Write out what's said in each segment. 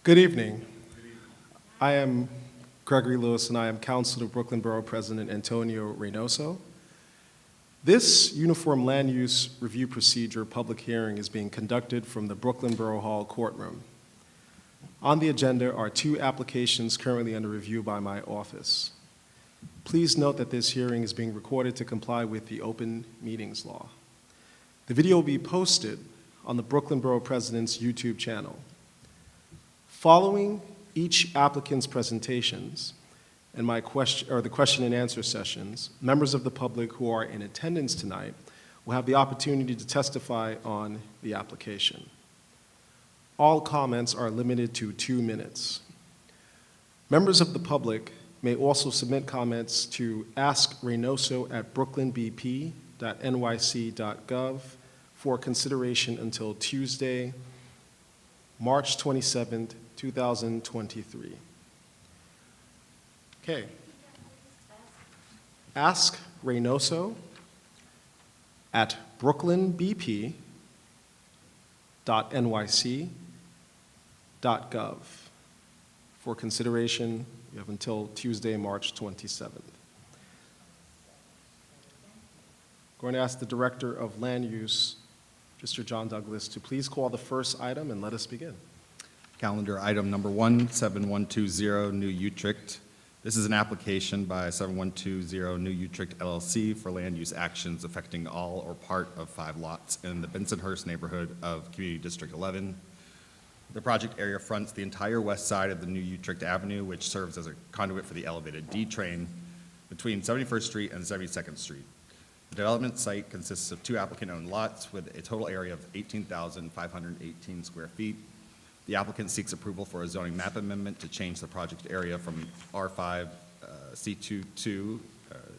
Good evening. I am Gregory Lewis, and I am counsel to Brooklyn Borough President Antonio Reynoso. This Uniform Land Use Review Procedure public hearing is being conducted from the Brooklyn Borough Hall courtroom. On the agenda are two applications currently under review by my office. Please note that this hearing is being recorded to comply with the Open Meetings Law. The video will be posted on the Brooklyn Borough Presidents YouTube channel. Following each applicant's presentations and the question and answer sessions, members of the public who are in attendance tonight will have the opportunity to testify on the application. All comments are limited to 2 minutes. Members of the public may also submit comments to askreynoso@brooklynbp.nyc.gov for consideration until Tuesday, March 27th, 2023. Okay. Ask Reynoso at brooklynbp.nyc.gov. For consideration, you have until Tuesday, March 27th. I'm going to ask the Director of Land Use, Mr. John Douglas, to please call the first item and let us begin. Calendar item number 17120, New Utrecht. This is an application by 7120 New Utrecht LLC for land use actions affecting all or part of 5 lots in the Bensonhurst neighborhood of Community District 11. The project area fronts the entire west side of the New Utrecht Avenue, which serves as a conduit for the elevated D train between 71st Street and 72nd Street. The development site consists of 2 applicant-owned lots with a total area of 18,518 square feet. The applicant seeks approval for a zoning map amendment to change the project area from R5 C22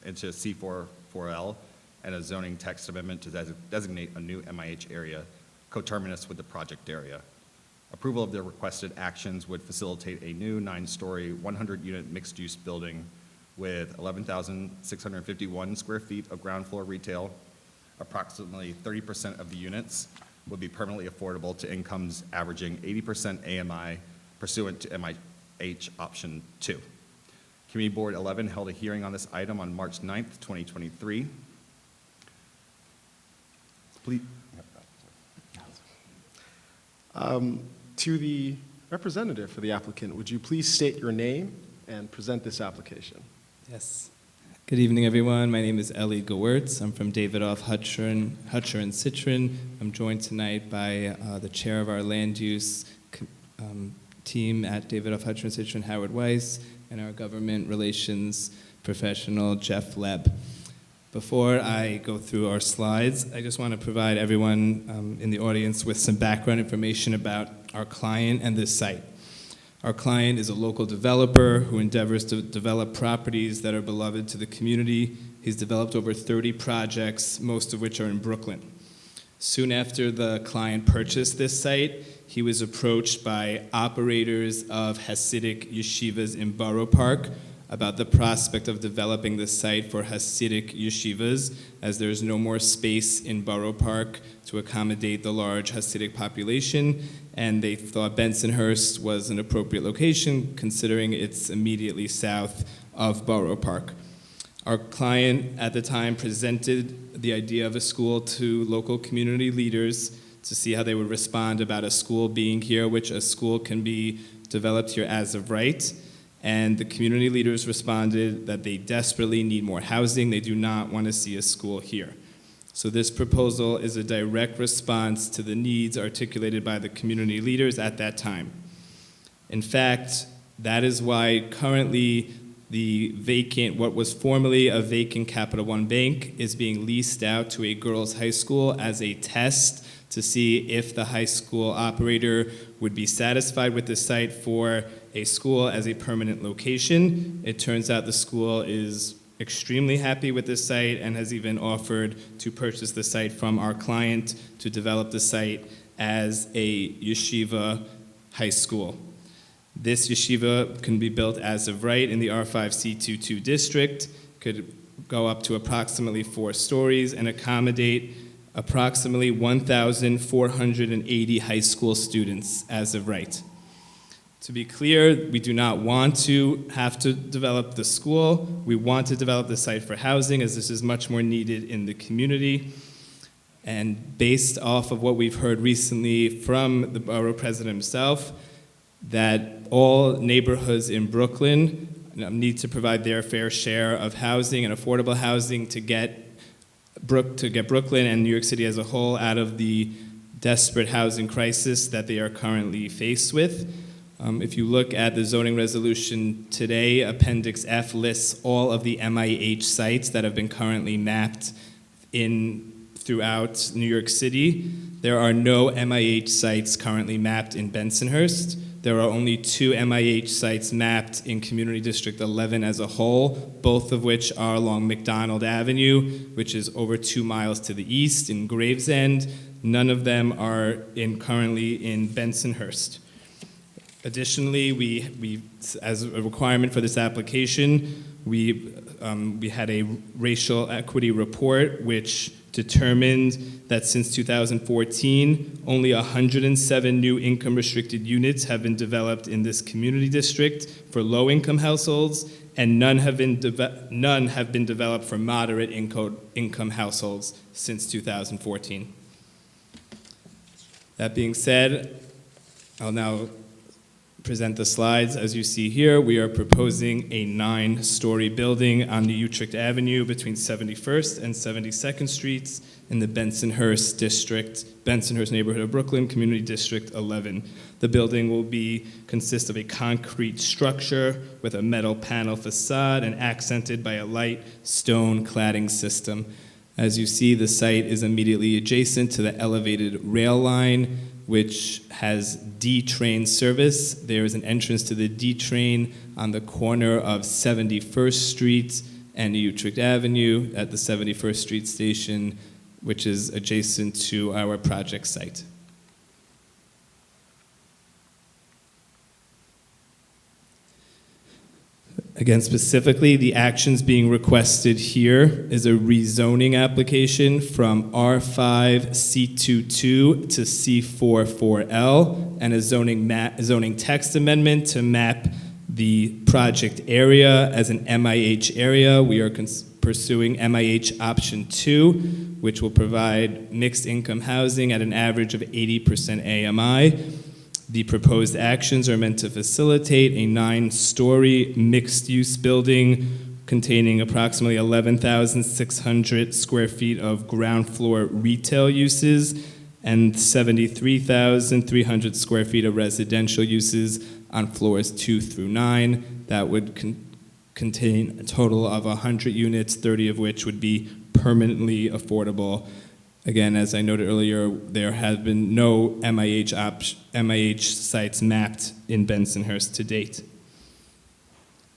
into C44L, and a zoning text amendment to designate a new MIH area coterminous with the project area. Approval of the requested actions would facilitate a new 9-story, 100-unit mixed-use building with 11,651 square feet of ground floor retail. Approximately 30% of the units would be permanently affordable to incomes averaging 80% AMI pursuant to MIH option 2. Community Board 11 held a hearing on this item on March 9th, 2023. Please. To the representative for the applicant, would you please state your name and present this application? Yes. Good evening, everyone. My name is Ellie Gewertz. I'm from Davidoff, Hutcher and Citron. I'm joined tonight by the chair of our land use team at Davidoff, Hutcher and Citron, Howard Weiss, and our government relations professional, Jeff Leb. Before I go through our slides, I just want to provide everyone in the audience with some background information about our client and this site. Our client is a local developer who endeavors to develop properties that are beloved to the community. He's developed over 30 projects, most of which are in Brooklyn. Soon after the client purchased this site, he was approached by operators of Hasidic yeshivas in Borough Park about the prospect of developing the site for Hasidic yeshivas, as there's no more space in Borough Park to accommodate the large Hasidic population, and they thought Bensonhurst was an appropriate location considering it's immediately south of Borough Park. Our client at the time presented the idea of a school to local community leaders to see how they would respond about a school being here, which a school can be developed here as of right. And the community leaders responded that they desperately need more housing. They do not want to see a school here. So this proposal is a direct response to the needs articulated by the community leaders at that time. In fact, that is why currently what was formerly a vacant Capital One bank is being leased out to a girls' high school as a test to see if the high school operator would be satisfied with the site for a school as a permanent location. It turns out the school is extremely happy with this site and has even offered to purchase the site from our client to develop the site as a yeshiva high school. This yeshiva can be built as of right in the R5C22 district, could go up to approximately 4 stories and accommodate approximately 1,480 high school students as of right. To be clear, we do not want to have to develop the school. We want to develop the site for housing, as this is much more needed in the community. And based off of what we've heard recently from the borough president himself, that all neighborhoods in Brooklyn need to provide their fair share of housing and affordable housing to get Brooklyn and New York City as a whole out of the desperate housing crisis that they are currently faced with. If you look at the zoning resolution today, Appendix F lists all of the MIH sites that have been currently mapped throughout New York City. There are no MIH sites currently mapped in Bensonhurst. There are only 2 MIH sites mapped in Community District 11 as a whole, both of which are along McDonald Avenue, which is over 2 miles to the east in Gravesend. None of them are currently in Bensonhurst. Additionally, we as a requirement for this application, we had a racial equity report which determined that since 2014, only 107 new income-restricted units have been developed in this community district for low-income households, and none have been developed for moderate income households since 2014. That being said, I'll now present the slides. As you see here, we are proposing a 9-story building on New Utrecht Avenue between 71st and 72nd Streets in the Bensonhurst district, Bensonhurst neighborhood of Brooklyn, Community District 11. The building will consist of a concrete structure with a metal panel facade and accented by a light stone cladding system. As you see, the site is immediately adjacent to the elevated rail line, which has D train service. There is an entrance to the D train on the corner of 71st Street and New Utrecht Avenue at the 71st Street station, which is adjacent to our project site. Again, specifically, the actions being requested here is a rezoning application from R5 C22 to C44L and a zoning text amendment to map the project area as an MIH area. We are pursuing MIH option 2, which will provide mixed income housing at an average of 80% AMI. The proposed actions are meant to facilitate a 9-story mixed-use building containing approximately 11,600 square feet of ground floor retail uses and 73,300 square feet of residential uses on floors 2 through 9. That would contain a total of 100 units, 30 of which would be permanently affordable. Again, as I noted earlier, there have been no MIH sites mapped in Bensonhurst to date.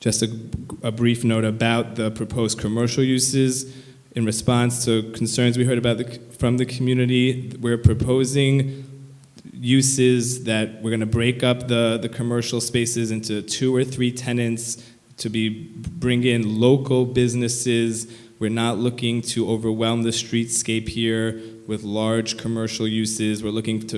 Just a brief note about the proposed commercial uses. In response to concerns we heard from the community, we're proposing uses that we're going to break up the commercial spaces into 2 or 3 tenants to bring in local businesses. We're not looking to overwhelm the streetscape here with large commercial uses. We're looking to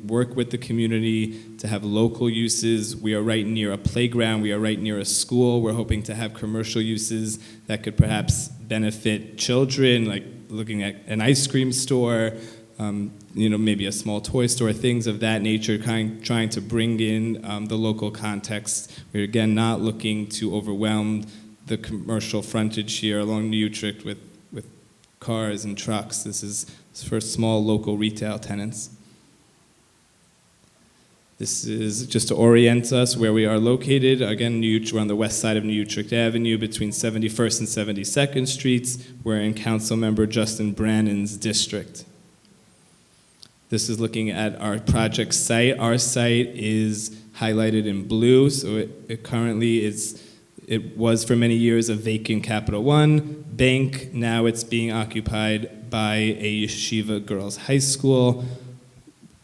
work with the community to have local uses. We are right near a playground. We are right near a school. We're hoping to have commercial uses that could perhaps benefit children, like looking at an ice cream store, maybe a small toy store, things of that nature, trying to bring in the local context. We're again not looking to overwhelm the commercial frontage here along New Utrecht with cars and trucks. This is for small local retail tenants. This is just to orient us where we are located. Again, we're on the west side of New Utrecht Avenue between 71st and 72nd Streets. We're in Councilmember Justin Brannon's district. This is looking at our project site. Our site is highlighted in blue, so it currently is. It was for many years a vacant Capital One bank. Now it's being occupied by a yeshiva girls' high school,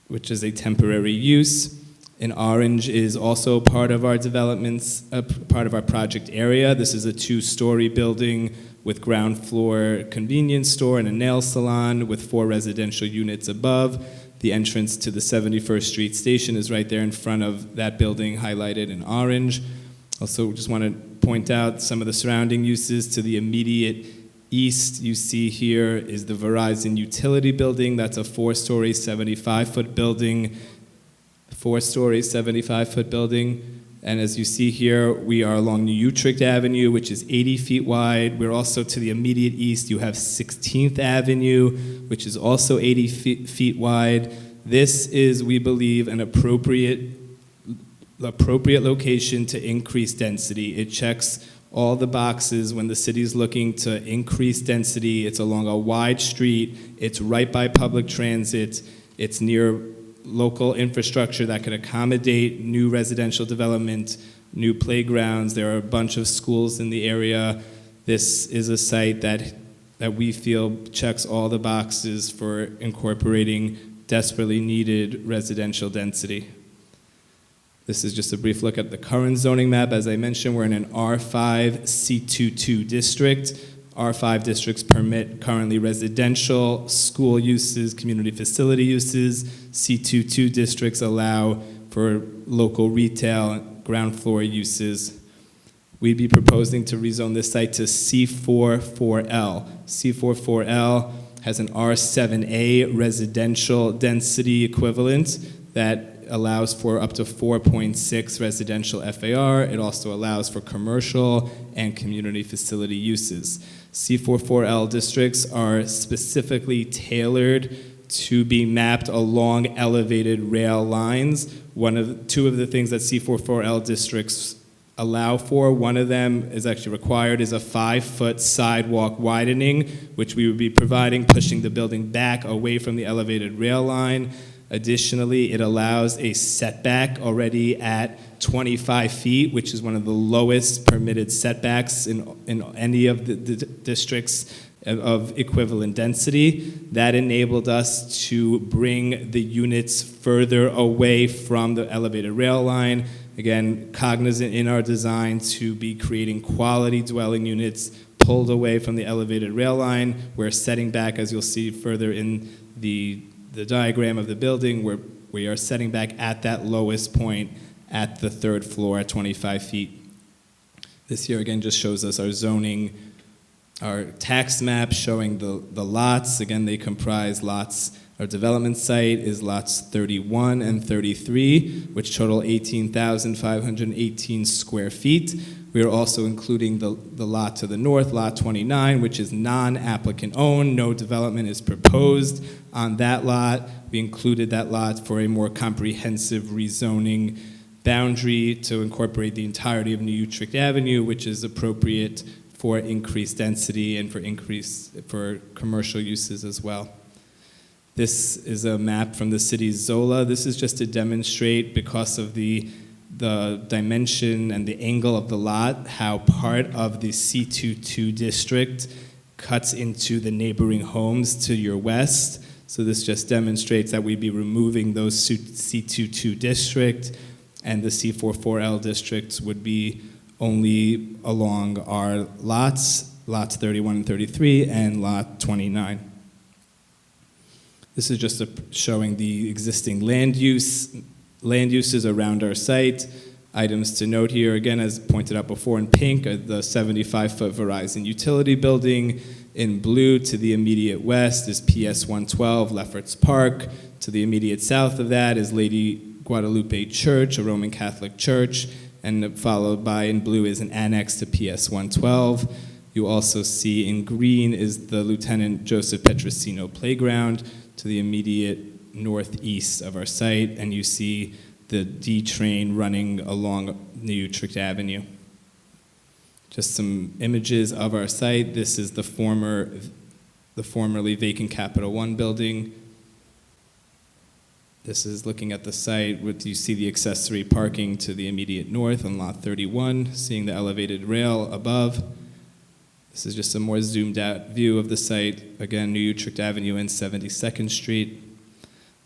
which is a temporary use. In orange is also part of our developments, part of our project area. This is a 2-story building with ground floor convenience store and a nail salon with 4 residential units above. The entrance to the 71st Street station is right there in front of that building, highlighted in orange. Also, just want to point out some of the surrounding uses. To the immediate east, you see here is the Verizon utility building. That's a 4-story, 75-foot building. 4-story, 75-foot building. And as you see here, we are along New Utrecht Avenue, which is 80 feet wide. We're also to the immediate east. You have 16th Avenue, which is also 80 feet wide. This is, we believe, an appropriate location to increase density. It checks all the boxes when the city's looking to increase density. It's along a wide street. It's right by public transit. It's near local infrastructure that could accommodate new residential development, new playgrounds. There are a bunch of schools in the area. This is a site that we feel checks all the boxes for incorporating desperately needed residential density. This is just a brief look at the current zoning map. As I mentioned, we're in an R5 C22 district. R5 districts permit currently residential, school uses, community facility uses. C22 districts allow for local retail, ground floor uses. We'd be proposing to rezone this site to C44L. C44L has an R7A residential density equivalent that allows for up to 4.6 residential FAR. It also allows for commercial and community facility uses. C44L districts are specifically tailored to be mapped along elevated rail lines. Two of the things that C44L districts allow for, one of them is actually required, is a 5-foot sidewalk widening, which we would be providing, pushing the building back away from the elevated rail line. Additionally, it allows a setback already at 25 feet, which is one of the lowest permitted setbacks in any of the districts of equivalent density. That enabled us to bring the units further away from the elevated rail line. Again, cognizant in our design to be creating quality dwelling units pulled away from the elevated rail line. We're setting back, as you'll see further in the diagram of the building, where we are setting back at that lowest point at the 3rd floor at 25 feet. This here again just shows us our zoning, our tax map showing the lots. Again, they comprise lots. Our development site is lots 31 and 33, which total 18,518 square feet. We are also including the lot to the north, lot 29, which is non-applicant owned. No development is proposed on that lot. We included that lot for a more comprehensive rezoning boundary to incorporate the entirety of New Utrecht Avenue, which is appropriate for increased density and for commercial uses as well. This is a map from the city's Zola. This is just to demonstrate, because of the dimension and the angle of the lot, how part of the C22 district cuts into the neighboring homes to your west. So this just demonstrates that we'd be removing those C22 district, and the C44L districts would be only along our lots 31 and 33 and lot 29. This is just showing the existing land uses around our site. Items to note here, again, as pointed out before in pink, are the 75-foot Verizon utility building. In blue, to the immediate west, is PS 112, Lefferts Park. To the immediate south of that is Lady Guadalupe Church, a Roman Catholic church, and followed by, in blue, is an annex to PS 112. You also see in green is the Lieutenant Joseph Petrosino Playground to the immediate northeast of our site, and you see the D train running along New Utrecht Avenue. Just some images of our site. This is the formerly vacant Capital One building. This is looking at the site. You see the accessory parking to the immediate north on lot 31, seeing the elevated rail above. This is just a more zoomed out view of the site. Again, New Utrecht Avenue and 72nd Street.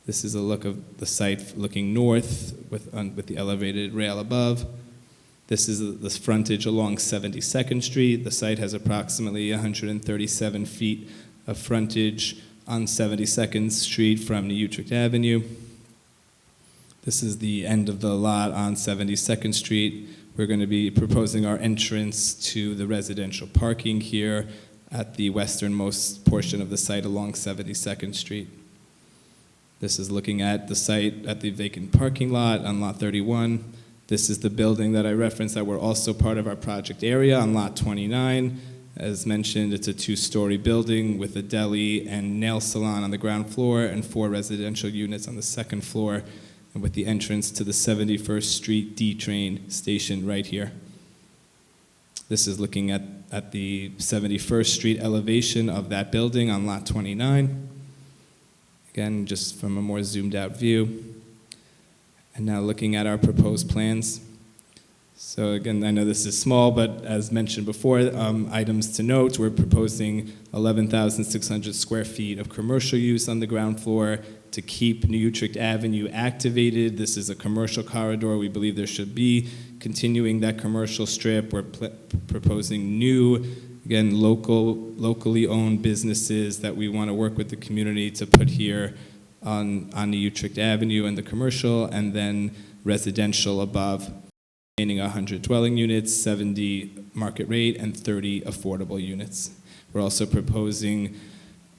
This is a look of the site looking north with the elevated rail above. This is the frontage along 72nd Street. The site has approximately 137 feet of frontage on 72nd Street from New Utrecht Avenue. This is the end of the lot on 72nd Street. We're going to be proposing our entrance to the residential parking here at the westernmost portion of the site along 72nd Street. This is looking at the site at the vacant parking lot on lot 31. This is the building that I referenced that were also part of our project area on lot 29. As mentioned, it's a 2-story building with a deli and nail salon on the ground floor and 4 residential units on the second floor, and with the entrance to the 71st Street D train station right here. This is looking at the 71st Street elevation of that building on lot 29. Again, just from a more zoomed out view. And now looking at our proposed plans. So again, I know this is small, but as mentioned before, items to note, we're proposing 11,600 square feet of commercial use on the ground floor to keep New Utrecht Avenue activated. This is a commercial corridor. We believe there should be continuing that commercial strip. We're proposing new, again, locally owned businesses that we want to work with the community to put here on New Utrecht Avenue and the commercial, and then residential above, remaining 100 dwelling units, 70 market rate, and 30 affordable units. We're also proposing,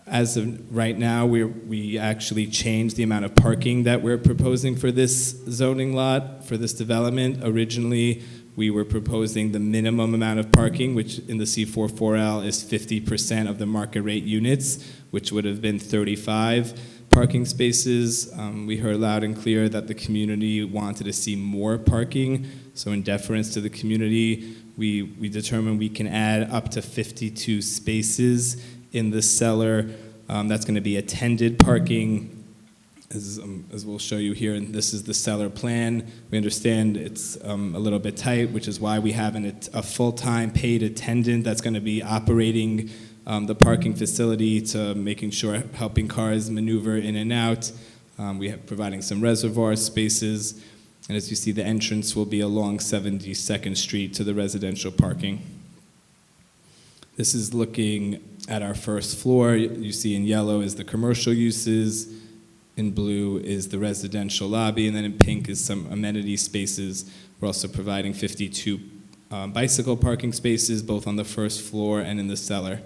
as of right now, we actually changed the amount of parking that we're proposing for this zoning lot, for this development. Originally, we were proposing the minimum amount of parking, which in the C44L is 50% of the market rate units, which would have been 35 parking spaces. We heard loud and clear that the community wanted to see more parking. So in deference to the community, we determined we can add up to 52 spaces in the cellar. That's going to be attended parking, as we'll show you here. And this is the cellar plan. We understand it's a little bit tight, which is why we have a full-time paid attendant that's going to be operating the parking facility, to making sure, helping cars maneuver in and out. We have providing some reservoir spaces. And as you see, the entrance will be along 72nd Street to the residential parking. This is looking at our first floor. You see in yellow is the commercial uses, in blue is the residential lobby, and then in pink is some amenity spaces. We're also providing 52 bicycle parking spaces, both on the first floor and in the cellar.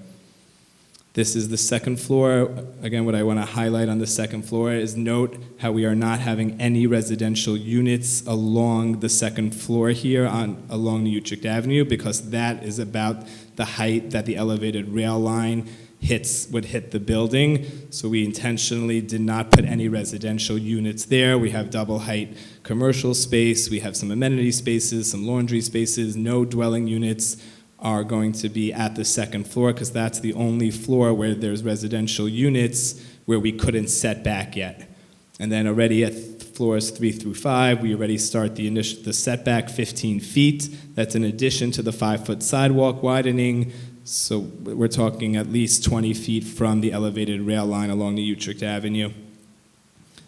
This is the second floor. Again, what I want to highlight on the second floor is note how we are not having any residential units along the second floor here along New Utrecht Avenue, because that is about the height that the elevated rail line would hit the building. So we intentionally did not put any residential units there. We have double height commercial space. We have some amenity spaces, some laundry spaces. No dwelling units are going to be at the second floor, because that's the only floor where there's residential units where we couldn't set back yet. And then already at floors 3 through 5, we already start the setback 15 feet. That's in addition to the 5-foot sidewalk widening. So we're talking at least 20 feet from the elevated rail line along the Utrecht Avenue.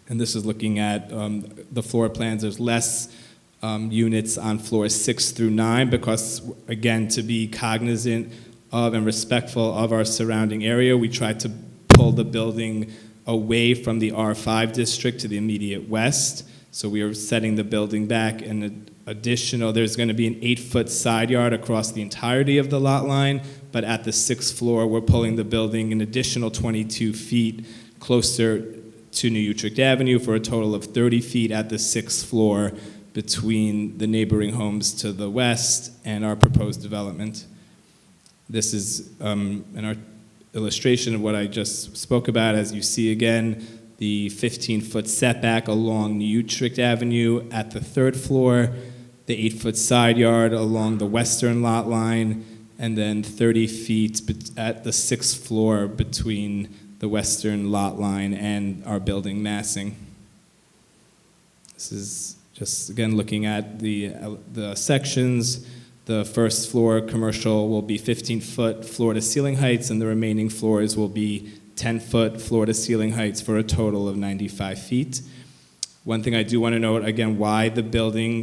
And this is looking at the floor plans. There's less units on floors 6 through 9, because, again, to be cognizant of and respectful of our surrounding area, we tried to pull the building away from the R5 district to the immediate west. So we are setting the building back, and there's going to be an 8-foot side yard across the entirety of the lot line, but at the 6th floor, we're pulling the building an additional 22 feet closer to New Utrecht Avenue for a total of 30 feet at the 6th floor, between the neighboring homes to the west and our proposed development. This is an illustration of what I just spoke about. As you see again, the 15-foot setback along New Utrecht Avenue at the 3rd floor, the 8-foot side yard along the western lot line, and then 30 feet at the 6th floor between the western lot line and our building massing. This is just, again, looking at the sections. The first floor commercial will be 15-foot floor-to-ceiling heights, and the remaining floors will be 10-foot floor-to-ceiling heights for a total of 95 feet. One thing I do want to note, again, why the building,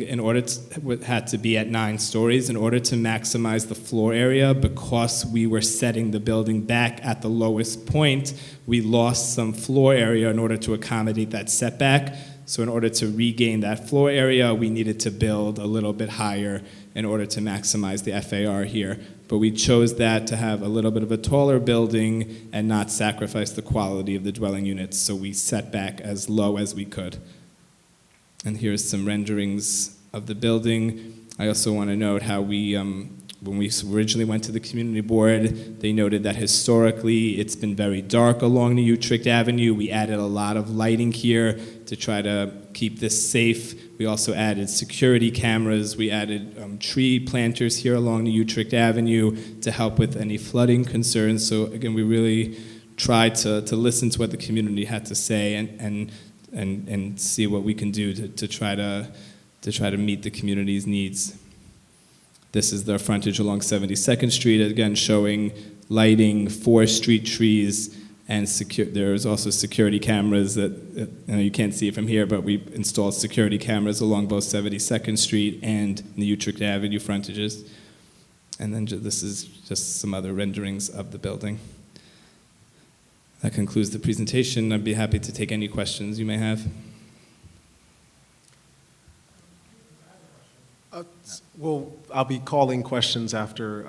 had to be at 9 stories, in order to maximize the floor area, because we were setting the building back at the lowest point, we lost some floor area in order to accommodate that setback. So in order to regain that floor area, we needed to build a little bit higher in order to maximize the FAR here. But we chose that to have a little bit of a taller building and not sacrifice the quality of the dwelling units, so we set back as low as we could. And here's some renderings of the building. I also want to note how we, when we originally went to the community board, they noted that historically it's been very dark along the Utrecht Avenue. We added a lot of lighting here to try to keep this safe. We also added security cameras. We added tree planters here along the Utrecht Avenue to help with any flooding concerns. So again, we really tried to listen to what the community had to say and see what we can do to try to meet the community's needs. This is their frontage along 72nd Street, again showing lighting, 4 street trees, and there's also security cameras that, you can't see it from here, but we installed security cameras along both 72nd Street and the Utrecht Avenue frontages. And then this is just some other renderings of the building. That concludes the presentation. I'd be happy to take any questions you may have. Well, I'll be calling questions after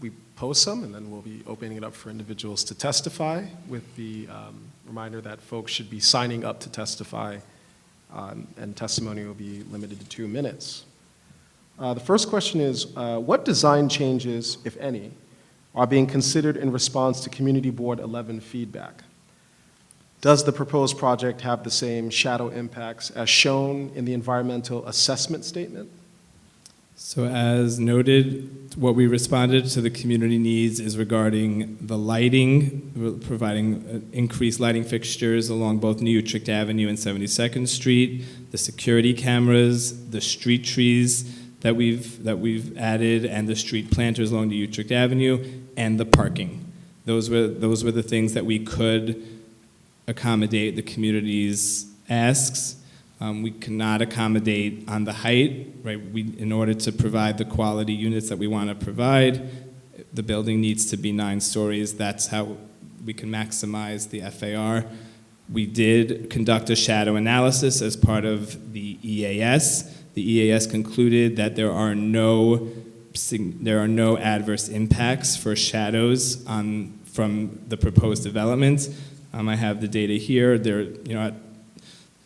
we post some, and then we'll be opening it up for individuals to testify, with the reminder that folks should be signing up to testify, and testimony will be limited to 2 minutes. The first question is, what design changes, if any, are being considered in response to Community Board 11 feedback? Does the proposed project have the same shadow impacts as shown in the environmental assessment statement? So as noted, what we responded to the community needs is regarding the lighting. We're providing increased lighting fixtures along both New Utrecht Avenue and 72nd Street, the security cameras, the street trees that we've added, and the street planters along the Utrecht Avenue, and the parking. Those were the things that we could accommodate the community's asks. We cannot accommodate on the height, right? In order to provide the quality units that we want to provide, the building needs to be 9 stories. That's how we can maximize the FAR. We did conduct a shadow analysis as part of the EAS. The EAS concluded that there are no adverse impacts for shadows from the proposed development. I have the data here.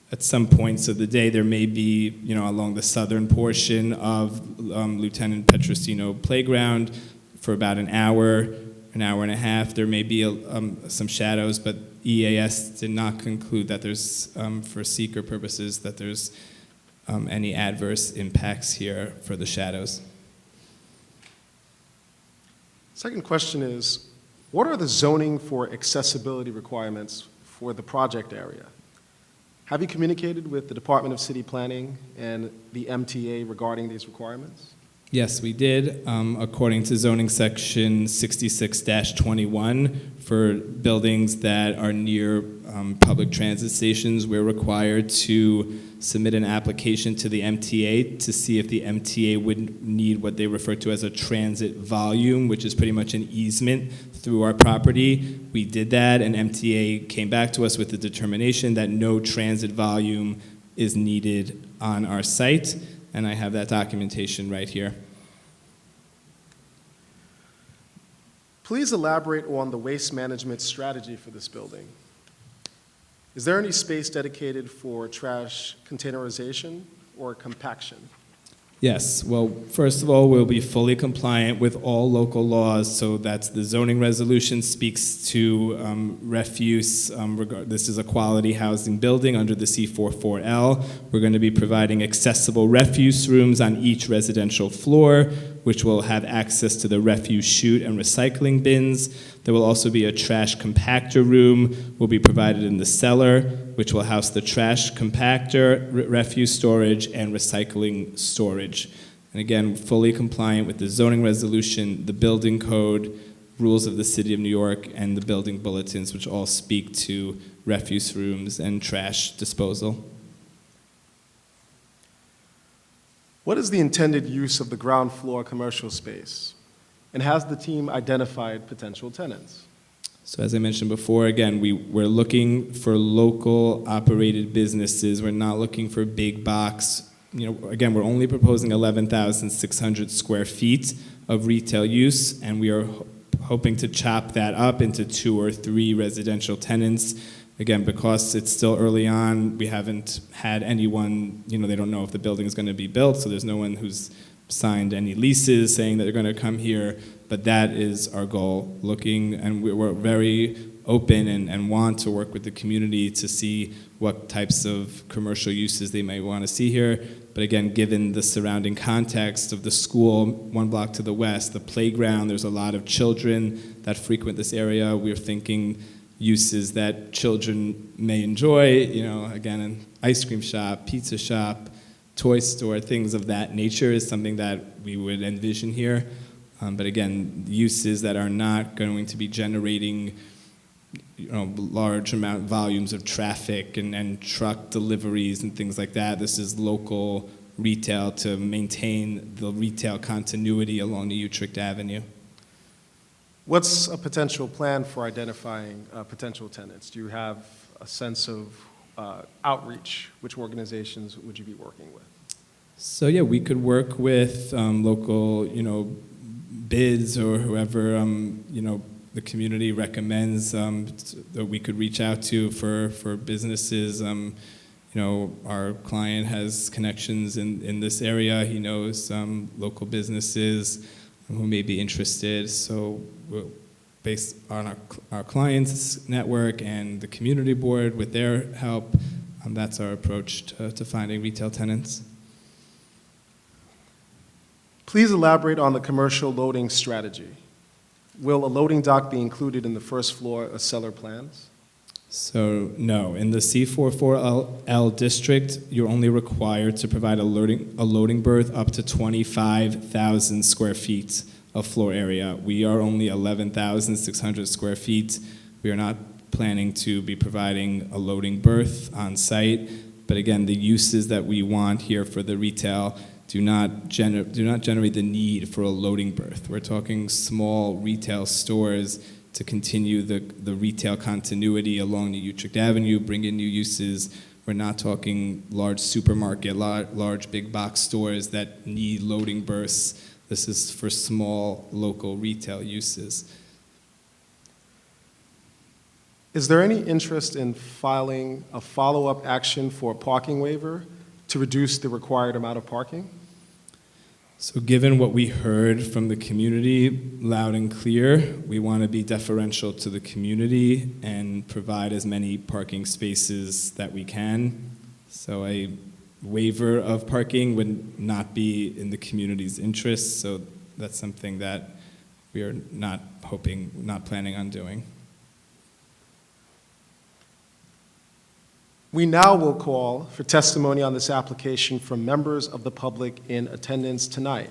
At some points of the day, there may be, along the southern portion of Lieutenant Petrosino Playground for about an hour and a half. There may be some shadows, but EAS did not conclude that there's, for seeker purposes, that there's any adverse impacts here for the shadows. Second question is, what are the zoning for accessibility requirements for the project area? Have you communicated with the Department of City Planning and the MTA regarding these requirements? Yes, we did. According to zoning section 66-21, for buildings that are near public transit stations, we're required to submit an application to the MTA to see if the MTA would need what they refer to as a transit volume, which is pretty much an easement through our property. We did that, and MTA came back to us with the determination that no transit volume is needed on our site, and I have that documentation right here. Please elaborate on the waste management strategy for this building. Is there any space dedicated for trash containerization or compaction? Yes, well, first of all, we'll be fully compliant with all local laws, so that's the zoning resolution speaks to refuse. This is a quality housing building under the C44L. We're going to be providing accessible refuse rooms on each residential floor, which will have access to the refuse chute and recycling bins. There will also be a trash compactor room will be provided in the cellar, which will house the trash compactor, refuse storage, and recycling storage. And again, fully compliant with the zoning resolution, the building code, rules of the City of New York, and the building bulletins, which all speak to refuse rooms and trash disposal. What is the intended use of the ground floor commercial space? And has the team identified potential tenants? So as I mentioned before, again, we're looking for local operated businesses. We're not looking for big box. Again, we're only proposing 11,600 square feet of retail use, and we are hoping to chop that up into 2 or 3 residential tenants. Again, because it's still early on, we haven't had anyone, they don't know if the building is going to be built, so there's no one who's signed any leases saying that they're going to come here, but that is our goal, and we're very open and want to work with the community to see what types of commercial uses they might want to see here. But again, given the surrounding context of the school 1 block to the west, the playground, there's a lot of children that frequent this area. We're thinking uses that children may enjoy, again, an ice cream shop, pizza shop, toy store, things of that nature is something that we would envision here. But again, uses that are not going to be generating large volumes of traffic and truck deliveries and things like that. This is local retail to maintain the retail continuity along the Utrecht Avenue. What's a potential plan for identifying potential tenants? Do you have a sense of outreach? Which organizations would you be working with? So yeah, we could work with local, bids or whoever, the community recommends that we could reach out to for businesses. Our client has connections in this area. He knows local businesses who may be interested. So based on our client's network and the community board with their help, that's our approach to finding retail tenants. Please elaborate on the commercial loading strategy. Will a loading dock be included in the first floor cellar plans? So no, in the C44L district, you're only required to provide a loading berth up to 25,000 square feet of floor area. We are only 11,600 square feet. We are not planning to be providing a loading berth on site, but again, the uses that we want here for the retail do not generate the need for a loading berth. We're talking small retail stores to continue the retail continuity along the Utrecht Avenue, bring in new uses. We're not talking large supermarket, large big box stores that need loading berths. This is for small local retail uses. Is there any interest in filing a follow-up action for a parking waiver to reduce the required amount of parking? So given what we heard from the community loud and clear, we want to be deferential to the community and provide as many parking spaces that we can. So a waiver of parking would not be in the community's interest, so that's something that we are not planning on doing. We now will call for testimony on this application from members of the public in attendance tonight.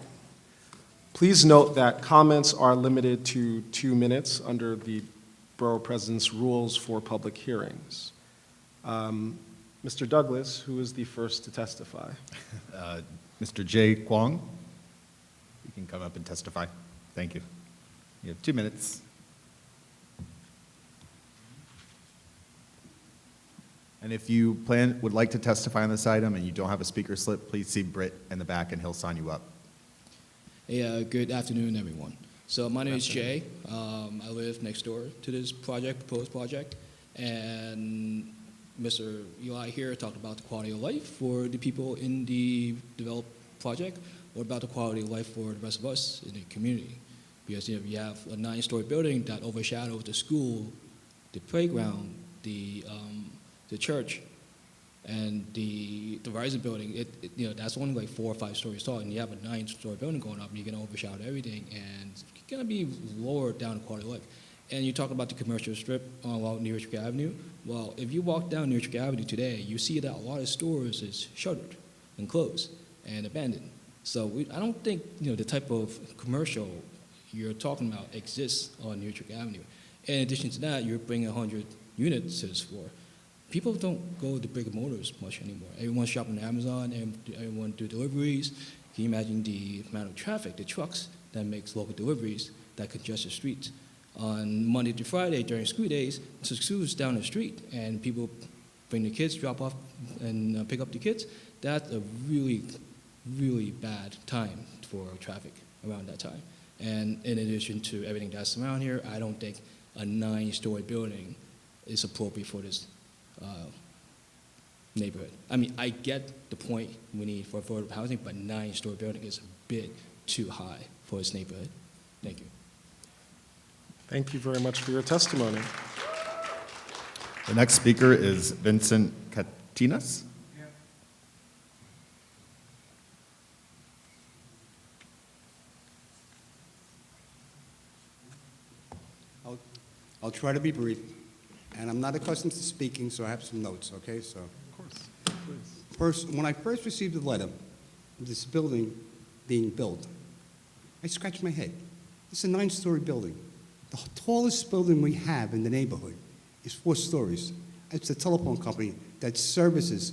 Please note that comments are limited to 2 minutes under the Borough President's rules for public hearings. Mr. Douglas, who is the first to testify? Mr. Jay Kwong, you can come up and testify. Thank you. You have 2 minutes. And if you would like to testify on this item and you don't have a speaker slip, please see Britt in the back and he'll sign you up. Hey, good afternoon, everyone. So my name is Jay. I live next door to this proposed project, and Mr. Eli here talked about the quality of life for the people in the developed project. What about the quality of life for the rest of us in the community? Because you have a 9-story building that overshadows the school, the playground, the church, and the Verizon building. That's only like 4 or 5 stories tall, and you have a 9-story building going up, and you're gonna overshadow everything, and it's gonna be lower down quality of life. And you talk about the commercial strip along New York Avenue. Well, if you walk down New York Avenue today, you see that a lot of stores is shuttered and closed and abandoned. So I don't think the type of commercial you're talking about exists on New York Avenue. In addition to that, you're bringing 100 units to this floor. People don't go to brick and mortars much anymore. Everyone's shopping on Amazon, everyone do deliveries, Can you imagine the amount of traffic, the trucks that makes local deliveries that congest the streets? On Monday to Friday during school days, school's down the street, and people bring the kids, drop off, and pick up the kids. That's a really, really bad time for traffic around that time. And in addition to everything that's around here, I don't think a 9-story building is appropriate for this neighborhood. I mean, I get the point we need for affordable housing, but 9-story building is a bit too high for this neighborhood. Thank you. Thank you very much for your testimony. The next speaker is Vincent Catinas. I'll try to be brief, and I'm not accustomed to speaking, so I have some notes, okay? So, Of course, please. first, when I first received the letter of this building being built, I scratched my head. It's a 9-story building. The tallest building we have in the neighborhood is 4 stories. It's a telephone company that services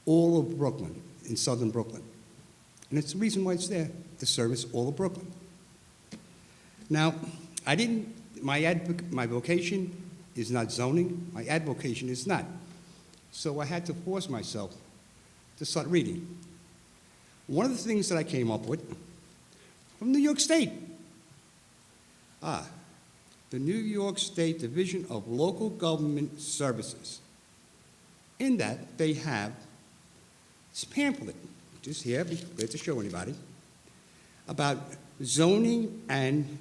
all of Brooklyn, in southern Brooklyn. And it's the reason why it's there, to service all of Brooklyn. Now, my vocation is not zoning, my advocation is not. So I had to force myself to start reading. One of the things that I came up with from New York State. The New York State Division of Local Government Services. In that, they have this pamphlet, which is here, prepared to show anybody, about zoning and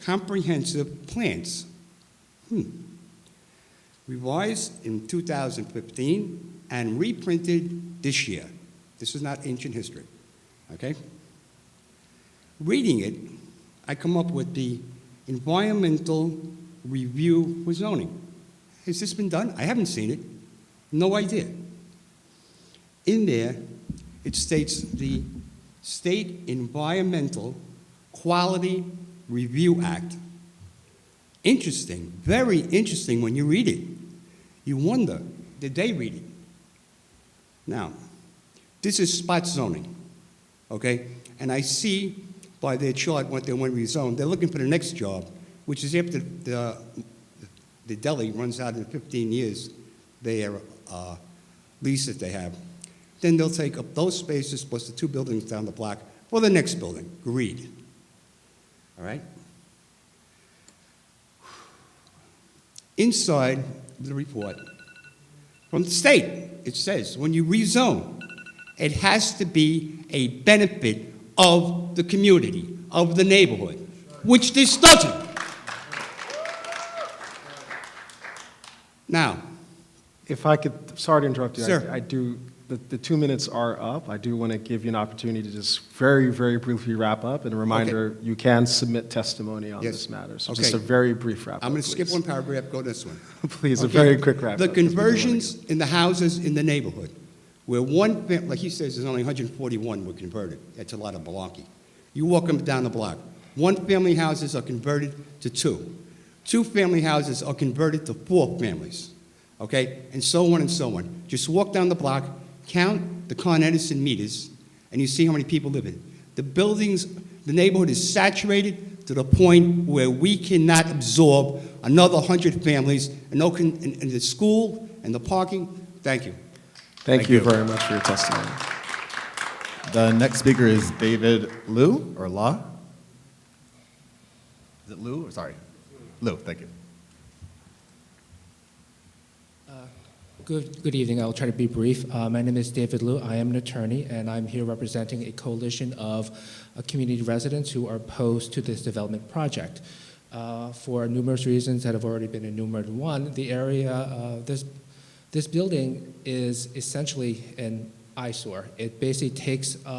comprehensive plans. Revised in 2015 and reprinted this year. This is not ancient history, okay? Reading it, I come up with the environmental review for zoning. Has this been done? I haven't seen it. No idea. In there, it states the State Environmental Quality Review Act. Interesting, very interesting when you read it. You wonder, did they read it? Now, this is spot zoning, okay? And I see by their chart what they want to rezone. They're looking for the next job, which is after the deli runs out in 15 years, their lease that they have. Then they'll take up those spaces plus the 2 buildings down the block for the next building. Agreed. All right? Inside the report from the state, it says when you rezone, it has to be a benefit of the community, of the neighborhood, which this doesn't. Now, If I could, sorry to interrupt you. Sir. I do, the 2 minutes are up. I do want to give you an opportunity to just very, very briefly wrap up. And a reminder, you can submit testimony on Yes. this matter. So Okay. just a very brief wrap up, I'm going to skip please. one paragraph, go this one. Please, a Okay. very quick wrap up. The conversions in the houses in the neighborhood, where like he says, there's only 141 were converted. That's a lot of malarkey. You walk them down the block. 1-family houses are converted to 2. 2-family houses are converted to 4 families, okay? And so on and so on. Just walk down the block, count the Con Edison meters, and you see how many people live in it. The neighborhood is saturated to the point where we cannot absorb another 100 families, and the school and the parking. Thank you. Thank you very much for your testimony. The next speaker is David Liu, or Law. Is it Liu? Sorry. Liu, thank you. Good evening. I'll try to be brief. My name is David Liu. I am an attorney, and I'm here representing a coalition of community residents who are opposed to this development project. For numerous reasons that have already been enumerated. One, the area, this building is essentially an eyesore. It basically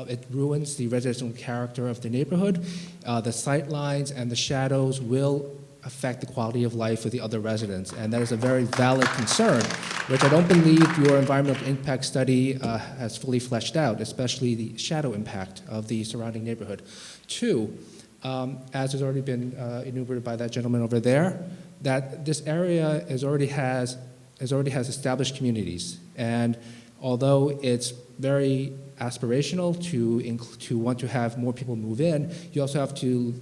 it ruins the residential character of the neighborhood. The sight lines and the shadows will affect the quality of life for the other residents, and that is a very valid concern, which I don't believe your environmental impact study has fully fleshed out, especially the shadow impact of the surrounding neighborhood. 2, as has already been enumerated by that gentleman over there, that this area already has established communities, and although it's very aspirational to want to have more people move in. You also have to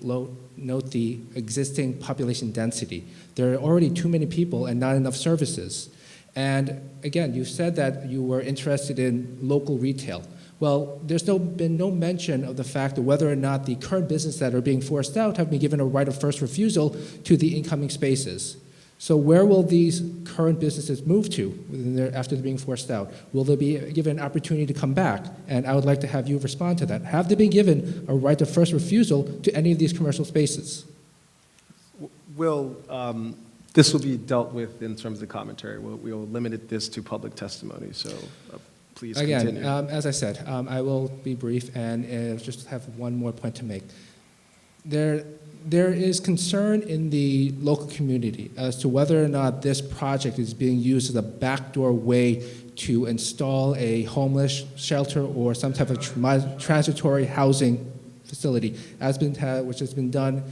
note the existing population density. There are already too many people and not enough services. And again, you said that you were interested in local retail. Well, there's been no mention of the fact of whether or not the current businesses that are being forced out have been given a right of first refusal to the incoming spaces. So where will these current businesses move to after they're being forced out? Will they be given an opportunity to come back? And I would like to have you respond to that. Have they been given a right of first refusal to any of these commercial spaces? This will be dealt with in terms of the commentary. We'll limit this to public testimony, so please continue. Again, as I said, I will be brief and just have one more point to make. There is concern in the local community as to whether or not this project is being used as a backdoor way to install a homeless shelter or some type of transitory housing facility, which has been done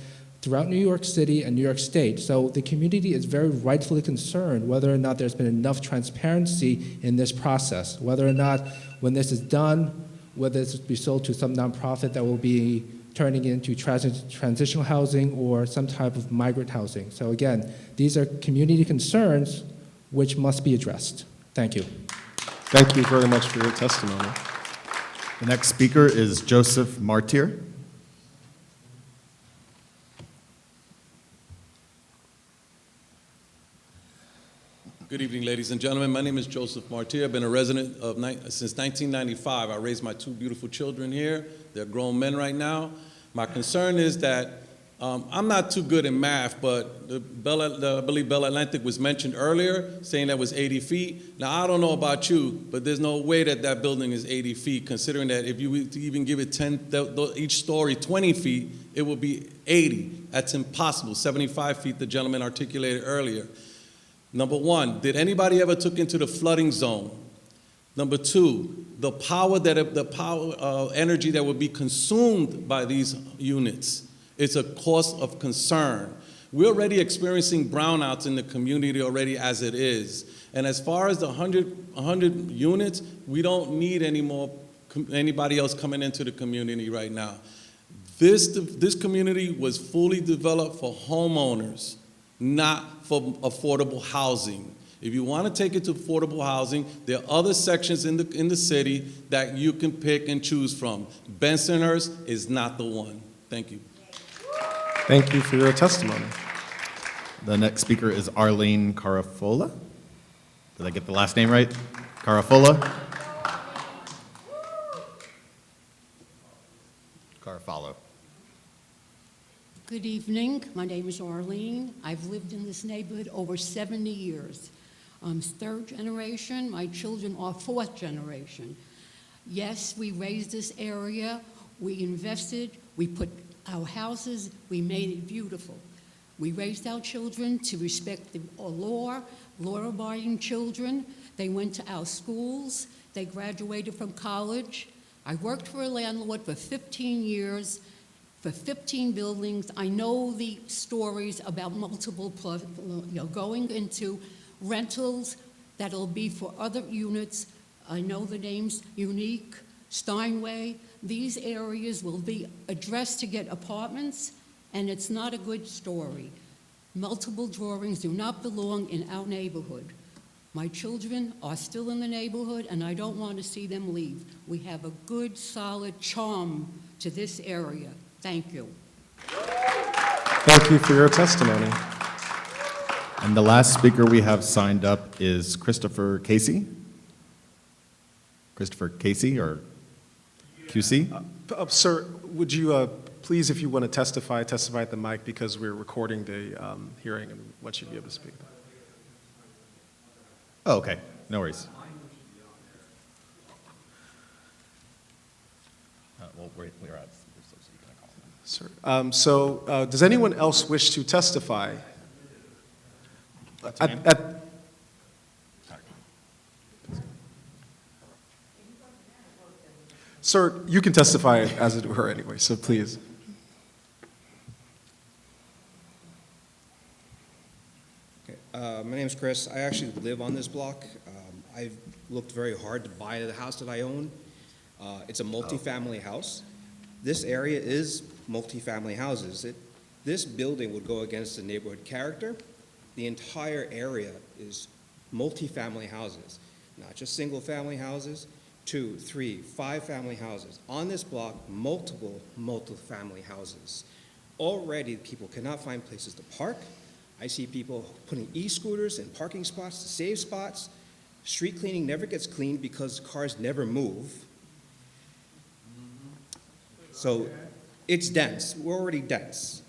throughout New York City and New York State. So the community is very rightfully concerned whether or not there's been enough transparency in this process, whether or not when this is done, whether this will be sold to some nonprofit that will be turning into transitional housing or some type of migrant housing. So again, these are community concerns which must be addressed. Thank you. Thank you very much for your testimony. The next speaker is Joseph Martyr. Good evening, ladies and gentlemen. My name is Joseph Martyr. I've been a resident since 1995. I raised my two beautiful children here. They're grown men right now. My concern is that I'm not too good in math, but I believe Bell Atlantic was mentioned earlier, saying that was 80 feet. Now, I don't know about you, but there's no way that that building is 80 feet, considering that if you even give it each story 20 feet, it would be 80. That's impossible. 75 feet, the gentleman articulated earlier. Number one, did anybody ever took into the flooding zone? Number two, the energy that would be consumed by these units. It's a cause of concern. We're already experiencing brownouts in the community already as it is. And as far as the 100 units, we don't need anybody else coming into the community right now. This community was fully developed for homeowners, not for affordable housing. If you want to take it to affordable housing, there are other sections in the city that you can pick and choose from. Bensonhurst is not the one. Thank you. Thank you for your testimony. The next speaker is Arlene Carafola. Did I get the last name right? Carafola? Carafalo. Good evening. My name is Arlene. I've lived in this neighborhood over 70 years. I'm third generation. My children are fourth generation. Yes, we raised this area. We invested. We put our houses. We made it beautiful. We raised our children to respect the law, law-abiding children. They went to our schools. They graduated from college. I worked for a landlord for 15 years. For 15 buildings. I know the stories about multiple going into rentals that'll be for other units. I know the names Unique, Steinway. These areas will be addressed to get apartments, and it's not a good story. Multiple dwellings do not belong in our neighborhood. My children are still in the neighborhood, and I don't want to see them leave. We have a good, solid charm to this area. Thank you. Thank you for your testimony. And the last speaker we have signed up is Christopher Casey. Christopher Casey, or QC? Sir, would you please, if you want to testify at the mic, because we're recording the hearing and want you to be able to speak. Oh, okay. No worries. Well, we're at. Sir, does anyone else wish to testify? Sir, you can testify as it were anyway, so please. Okay. My name is Chris. I actually live on this block. I've looked very hard to buy the house that I own. It's a multifamily house. This area is multifamily houses. This building would go against the neighborhood character. The entire area is multifamily houses, not just single-family houses, 2, 3, 5 family houses. On this block, multifamily houses. Already, people cannot find places to park. I see people putting e-scooters in parking spots to save spots. Street cleaning never gets cleaned because cars never move. So it's dense. We're already dense.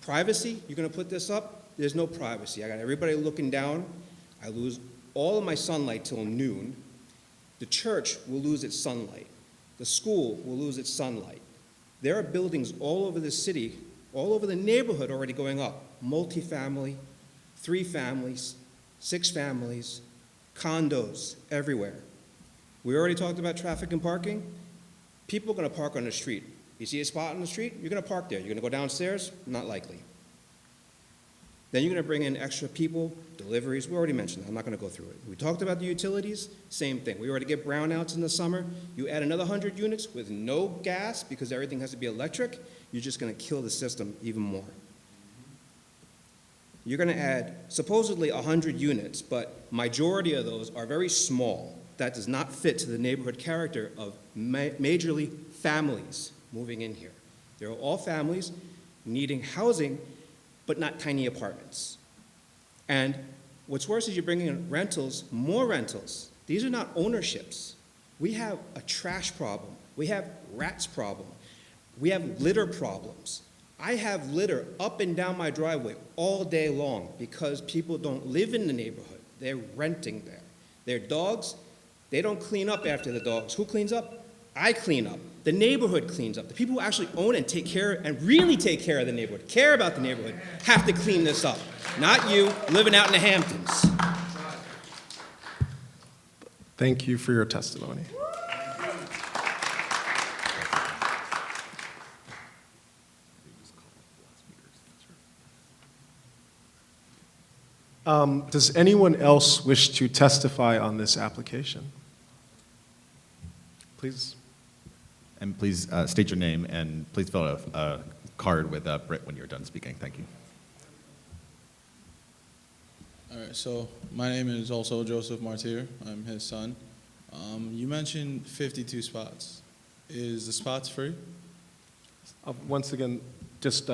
Privacy, you're going to put this up? There's no privacy. I got everybody looking down. I lose all of my sunlight till noon. The church will lose its sunlight. The school will lose its sunlight. There are buildings all over the city, all over the neighborhood already going up. Multifamily, 3 families, 6 families, condos everywhere. We already talked about traffic and parking. People are going to park on the street. You see a spot on the street, you're going to park there. You're going to go downstairs? Not likely. Then you're going to bring in extra people, deliveries. We already mentioned that. I'm not going to go through it. We talked about the utilities. Same thing. We already get brownouts in the summer. You add another 100 units with no gas because everything has to be electric, you're just going to kill the system even more. You're going to add supposedly 100 units, but majority of those are very small. That does not fit to the neighborhood character of majorly families moving in here. They're all families needing housing, but not tiny apartments. And what's worse is you're bringing in rentals, more rentals. These are not ownerships. We have a trash problem. We have rats problem. We have litter problems. I have litter up and down my driveway all day long because people don't live in the neighborhood. They're renting there. Their dogs, they don't clean up after the dogs. Who cleans up? I clean up. The neighborhood cleans up. The people who actually own and take care and really take care of the neighborhood, care about the neighborhood, have to clean this up. Not you living out in the Hamptons. Thank you for your testimony. Does anyone else wish to testify on this application? Please. And please state your name and please fill out a card with Britt when you're done speaking. Thank you. All right, so my name is also Joseph Martyr. I'm his son. You mentioned 52 spots. Is the spots free? Once again, just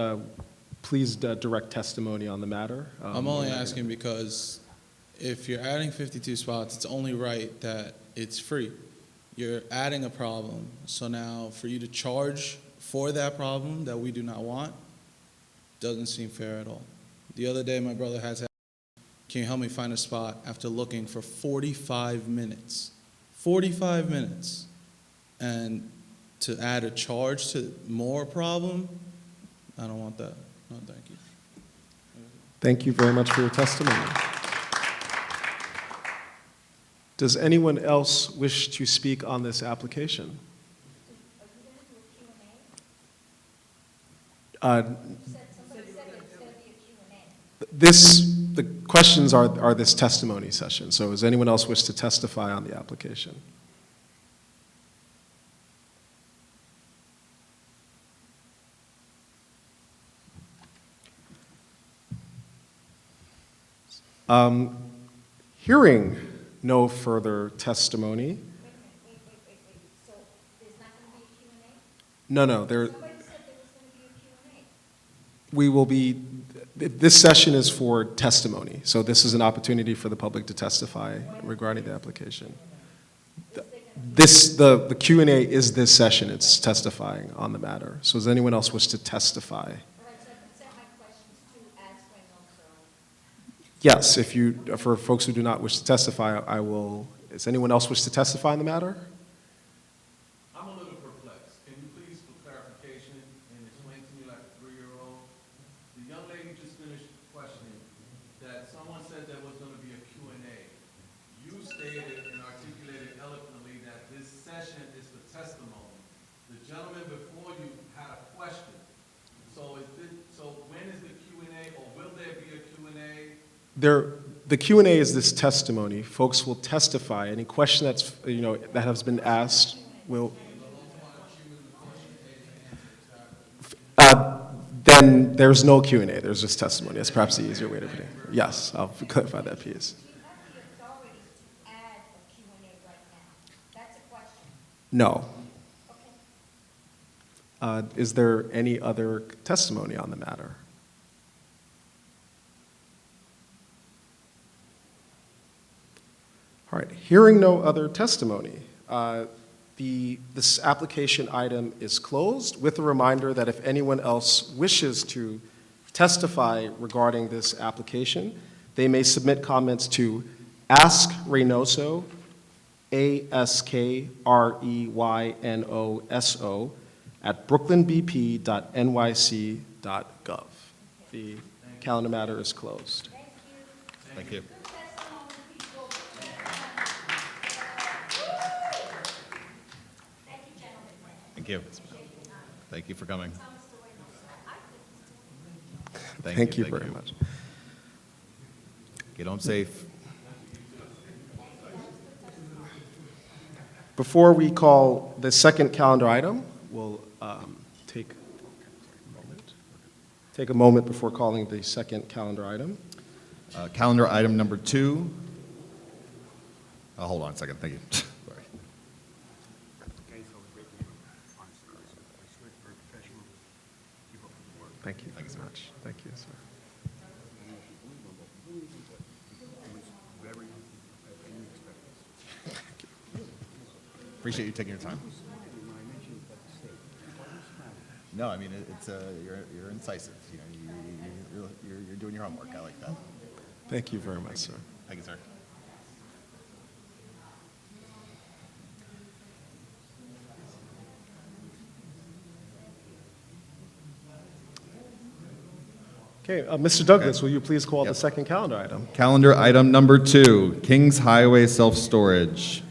please direct testimony on the matter. I'm only asking because if you're adding 52 spots, it's only right that it's free. You're adding a problem, so now for you to charge for that problem that we do not want doesn't seem fair at all. The other day, my brother had to, can you help me find a spot after looking for 45 minutes? 45 minutes. And to add a charge to more problem, I don't want that. No, thank you. Thank you very much for your testimony. Does anyone else wish to speak on this application? The questions are this testimony session, so does anyone else wish to testify on the application? Hearing no further testimony. Wait. So there's not going to be a Q&A? No, Somebody said there was going to be a Q&A. we will be, this session is for testimony, so this is an opportunity for the public to testify regarding the application. The Q&A is this session, it's testifying on the matter. So does anyone else wish to testify? All right, so I can send my questions to Ask Reynoso. Yes, if you, for folks who do not wish to testify, I will, does anyone else wish to testify on the matter? I'm a little perplexed. Can you please, for clarification, and explain to me like a 3-year-old? The young lady just finished questioning that someone said there was going to be a Q&A. You stated and articulated eloquently that this session is for testimony. The gentleman before you had a question. So when is the Q&A, or will there be a Q&A? the Q&A is this testimony. Folks will testify. Any question that's, that has been asked will... Then there's no Q&A. There's just testimony. That's perhaps the easier way to put it. Yes, I'll clarify that piece. Do you have the authority to add a Q&A right now? That's a question. No. Okay. Is there any other testimony on the matter? All right, hearing no other testimony, this application item is closed with a reminder that if anyone else wishes to testify regarding this application, they may submit comments to Ask Reynoso, ASKREYNOSO, at brooklynbp.nyc.gov. The calendar matter is closed. Thank you. Thank you. Thank you for coming. Thank you very much. Get home safe. Before we call the second calendar item, we'll take a moment before calling the second calendar item. Calendar item number 2. Hold on a second. Thank you. Sorry. Thank you very much. Thank you, sir. Appreciate you taking your time. No, I mean it's you're incisive. You're doing your homework. I like that. Thank you very much, sir. Thank you, sir. Okay, Mr. Douglas, will you please call Yep. the second calendar item? Calendar item number 2, Kings Highway Self-Storage.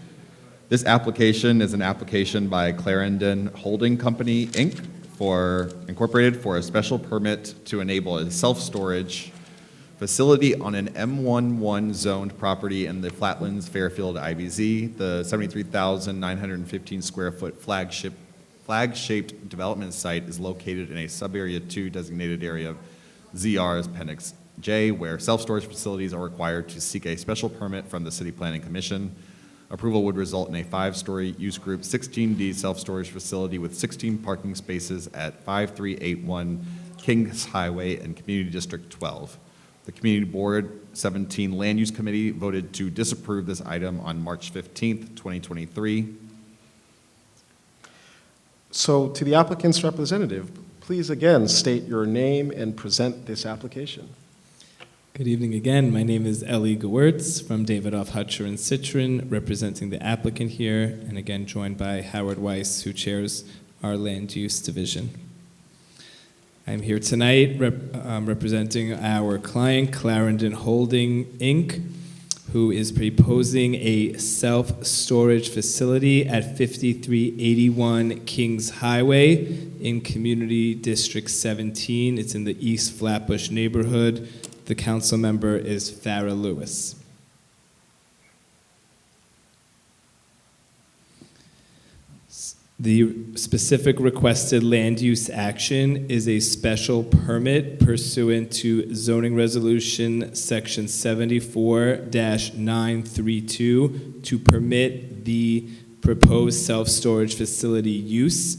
This application is an application by Clarendon Holding Company, Inc., incorporated for a special permit to enable a self-storage facility on an M11 zoned property in the Flatlands Fairfield IBZ. The 73,915 square foot flag-shaped development site is located in a sub-area 2 designated area ZR as Appendix J, where self-storage facilities are required to seek a special permit from the City Planning Commission. Approval would result in a 5-story use group 16D self-storage facility with 16 parking spaces at 5381 Kings Highway in Community District 12. The Community Board 17 Land Use Committee voted to disapprove this item on March 15th, 2023. So to the applicant's representative, please again state your name and present this application. Good evening again. My name is Ellie Gewertz from Davidoff, Hutcher, and Citron, representing the applicant here, and again joined by Howard Weiss, who chairs our land use division. I'm here tonight representing our client, Clarendon Holding, Inc., who is proposing a self-storage facility at 5381 Kings Highway in Community District 17. It's in the East Flatbush neighborhood. The council member is Farrah Lewis. The specific requested land use action is a special permit pursuant to zoning resolution section 74-932 to permit the proposed self-storage facility use.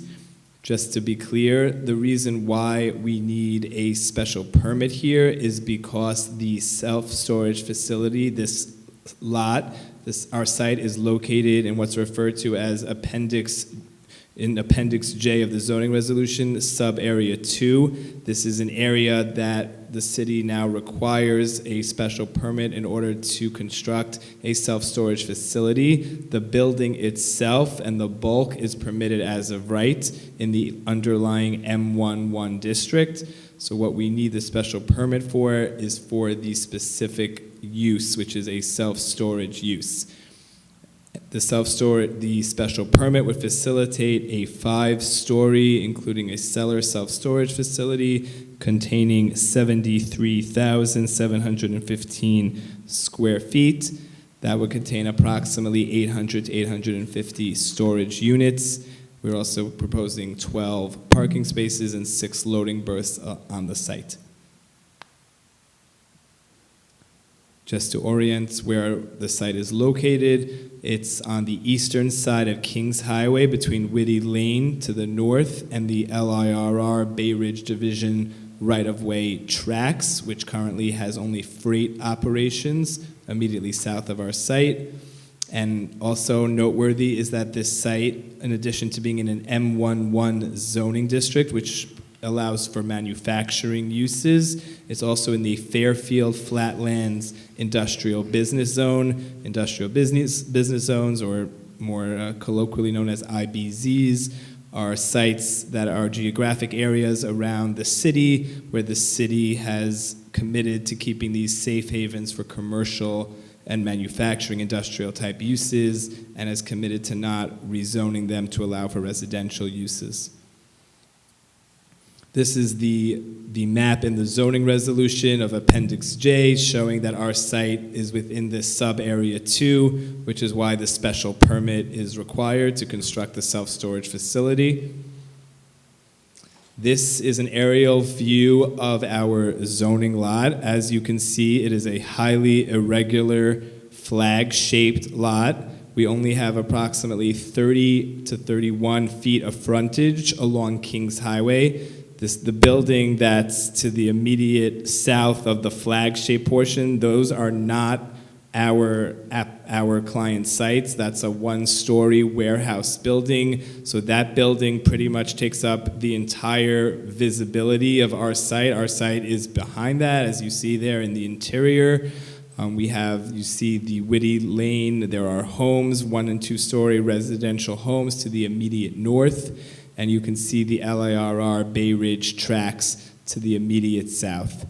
Just to be clear, the reason why we need a special permit here is because the self-storage facility, this lot, our site is located in what's referred to as Appendix J of the zoning resolution, sub-area 2. This is an area that the city now requires a special permit in order to construct a self-storage facility. The building itself and the bulk is permitted as of right in the underlying M11 district. So what we need the special permit for is for the specific use, which is a self-storage use. The special permit would facilitate a 5-story, including a cellar self-storage facility containing 73,715 square feet. That would contain approximately 800 to 850 storage units. We're also proposing 12 parking spaces and 6 loading berths on the site. Just to orient where the site is located, it's on the eastern side of Kings Highway between Whitty Lane to the north and the LIRR Bay Ridge Division right-of-way tracks, which currently has only freight operations immediately south of our site. And also noteworthy is that this site, in addition to being in an M11 zoning district, which allows for manufacturing uses, it's also in the Fairfield Flatlands Industrial Business Zone. Industrial business zones, or more colloquially known as IBZs, are sites that are geographic areas around the city where the city has committed to keeping these safe havens for commercial and manufacturing industrial type uses, and has committed to not rezoning them to allow for residential uses. This is the map in the zoning resolution of Appendix J, showing that our site is within this sub-area 2, which is why the special permit is required to construct the self-storage facility. This is an aerial view of our zoning lot. As you can see, it is a highly irregular flag-shaped lot. We only have approximately 30 to 31 feet of frontage along Kings Highway. The building that's to the immediate south of the flag-shaped portion, those are not our client sites. That's a one-story warehouse building. So that building pretty much takes up the entire visibility of our site. Our site is behind that, as you see there in the interior. You see the Whitty Lane. There are homes, 1- and 2-story residential homes to the immediate north. And you can see the LIRR Bay Ridge tracks to the immediate south.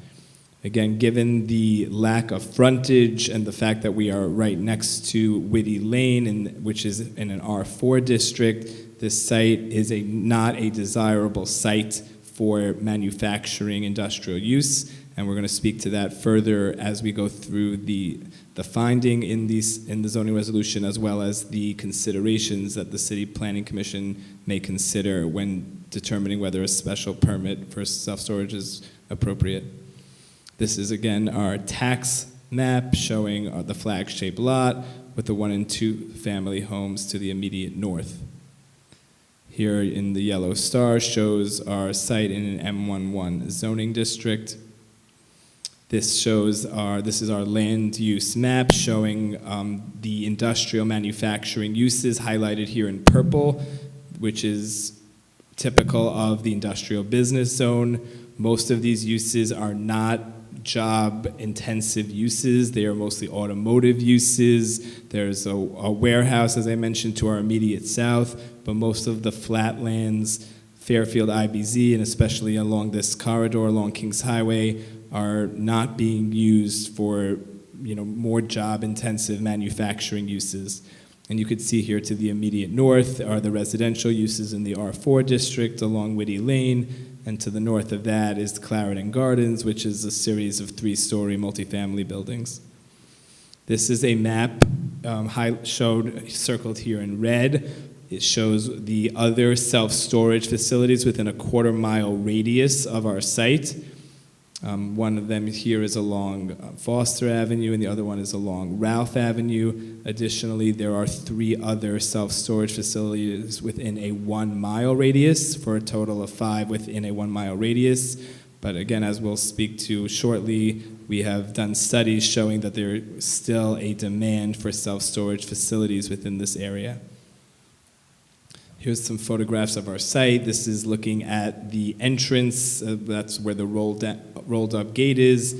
Again, given the lack of frontage and the fact that we are right next to Whitty Lane, which is in an R4 district, this site is not a desirable site for manufacturing industrial use, and we're going to speak to that further as we go through the finding in the zoning resolution, as well as the considerations that the City Planning Commission may consider when determining whether a special permit for self-storage is appropriate. This is, again, our tax map showing the flag-shaped lot with the 1- and 2-family homes to the immediate north. Here in the yellow star shows our site in an M11 zoning district. This is our land use map showing the industrial manufacturing uses highlighted here in purple, which is typical of the industrial business zone. Most of these uses are not job-intensive uses. They are mostly automotive uses. There's a warehouse, as I mentioned, to our immediate south, but most of the flatlands, Fairfield IBZ, and especially along this corridor along Kings Highway, are not being used for more job-intensive manufacturing uses. And you could see here to the immediate north are the residential uses in the R4 district along Whitty Lane, and to the north of that is Clarendon Gardens, which is a series of 3-story multifamily buildings. This is a map circled here in red. It shows the other self-storage facilities within a 1/4-mile radius of our site. One of them here is along Foster Avenue, and the other one is along Ralph Avenue. Additionally, there are 3 other self-storage facilities within a 1-mile radius, for a total of 5 within a 1-mile radius. But again, as we'll speak to shortly, we have done studies showing that there is still a demand for self-storage facilities within this area. Here's some photographs of our site. This is looking at the entrance. That's where the rolled up gate is.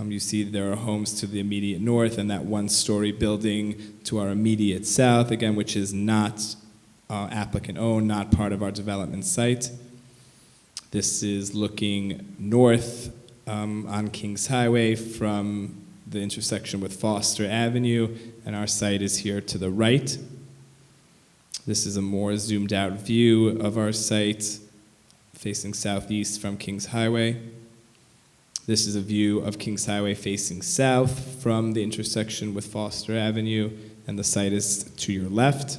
You see there are homes to the immediate north and that 1-story building to our immediate south, again, which is not applicant-owned, not part of our development site. This is looking north on Kings Highway from the intersection with Foster Avenue, and our site is here to the right. This is a more zoomed out view of our site facing southeast from Kings Highway. This is a view of Kings Highway facing south from the intersection with Foster Avenue, and the site is to your left.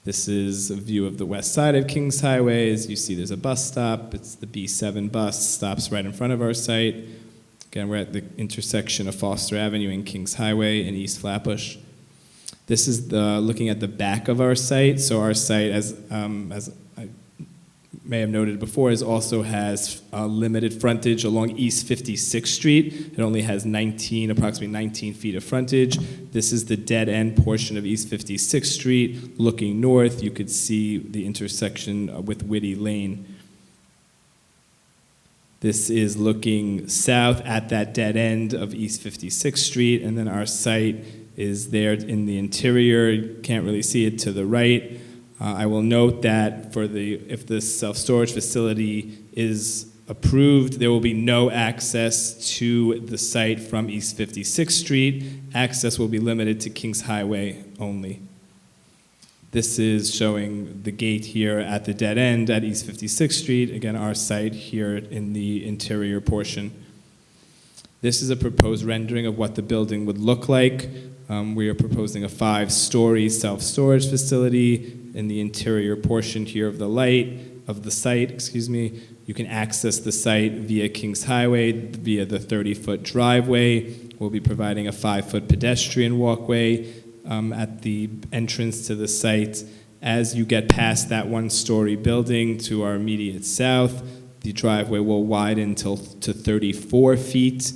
This is a view of the west side of Kings Highway. As you see, there's a bus stop. It's the B7 bus, stops right in front of our site. Again, we're at the intersection of Foster Avenue and Kings Highway in East Flatbush. This is looking at the back of our site. So our site, as I may have noted before, also has limited frontage along East 56th Street. It only has approximately 19 feet of frontage. This is the dead end portion of East 56th Street. Looking north, you could see the intersection with Whitty Lane. This is looking south at that dead end of East 56th Street, and then our site is there in the interior. You can't really see it to the right. I will note that if the self-storage facility is approved, there will be no access to the site from East 56th Street. Access will be limited to Kings Highway only. This is showing the gate here at the dead end at East 56th Street. Again, our site here in the interior portion. This is a proposed rendering of what the building would look like. We are proposing a 5-story self-storage facility in the interior portion here of the site. You can access the site via Kings Highway, via the 30-foot driveway. We'll be providing a 5-foot pedestrian walkway at the entrance to the site. As you get past that 1-story building to our immediate south, the driveway will widen to 34 feet,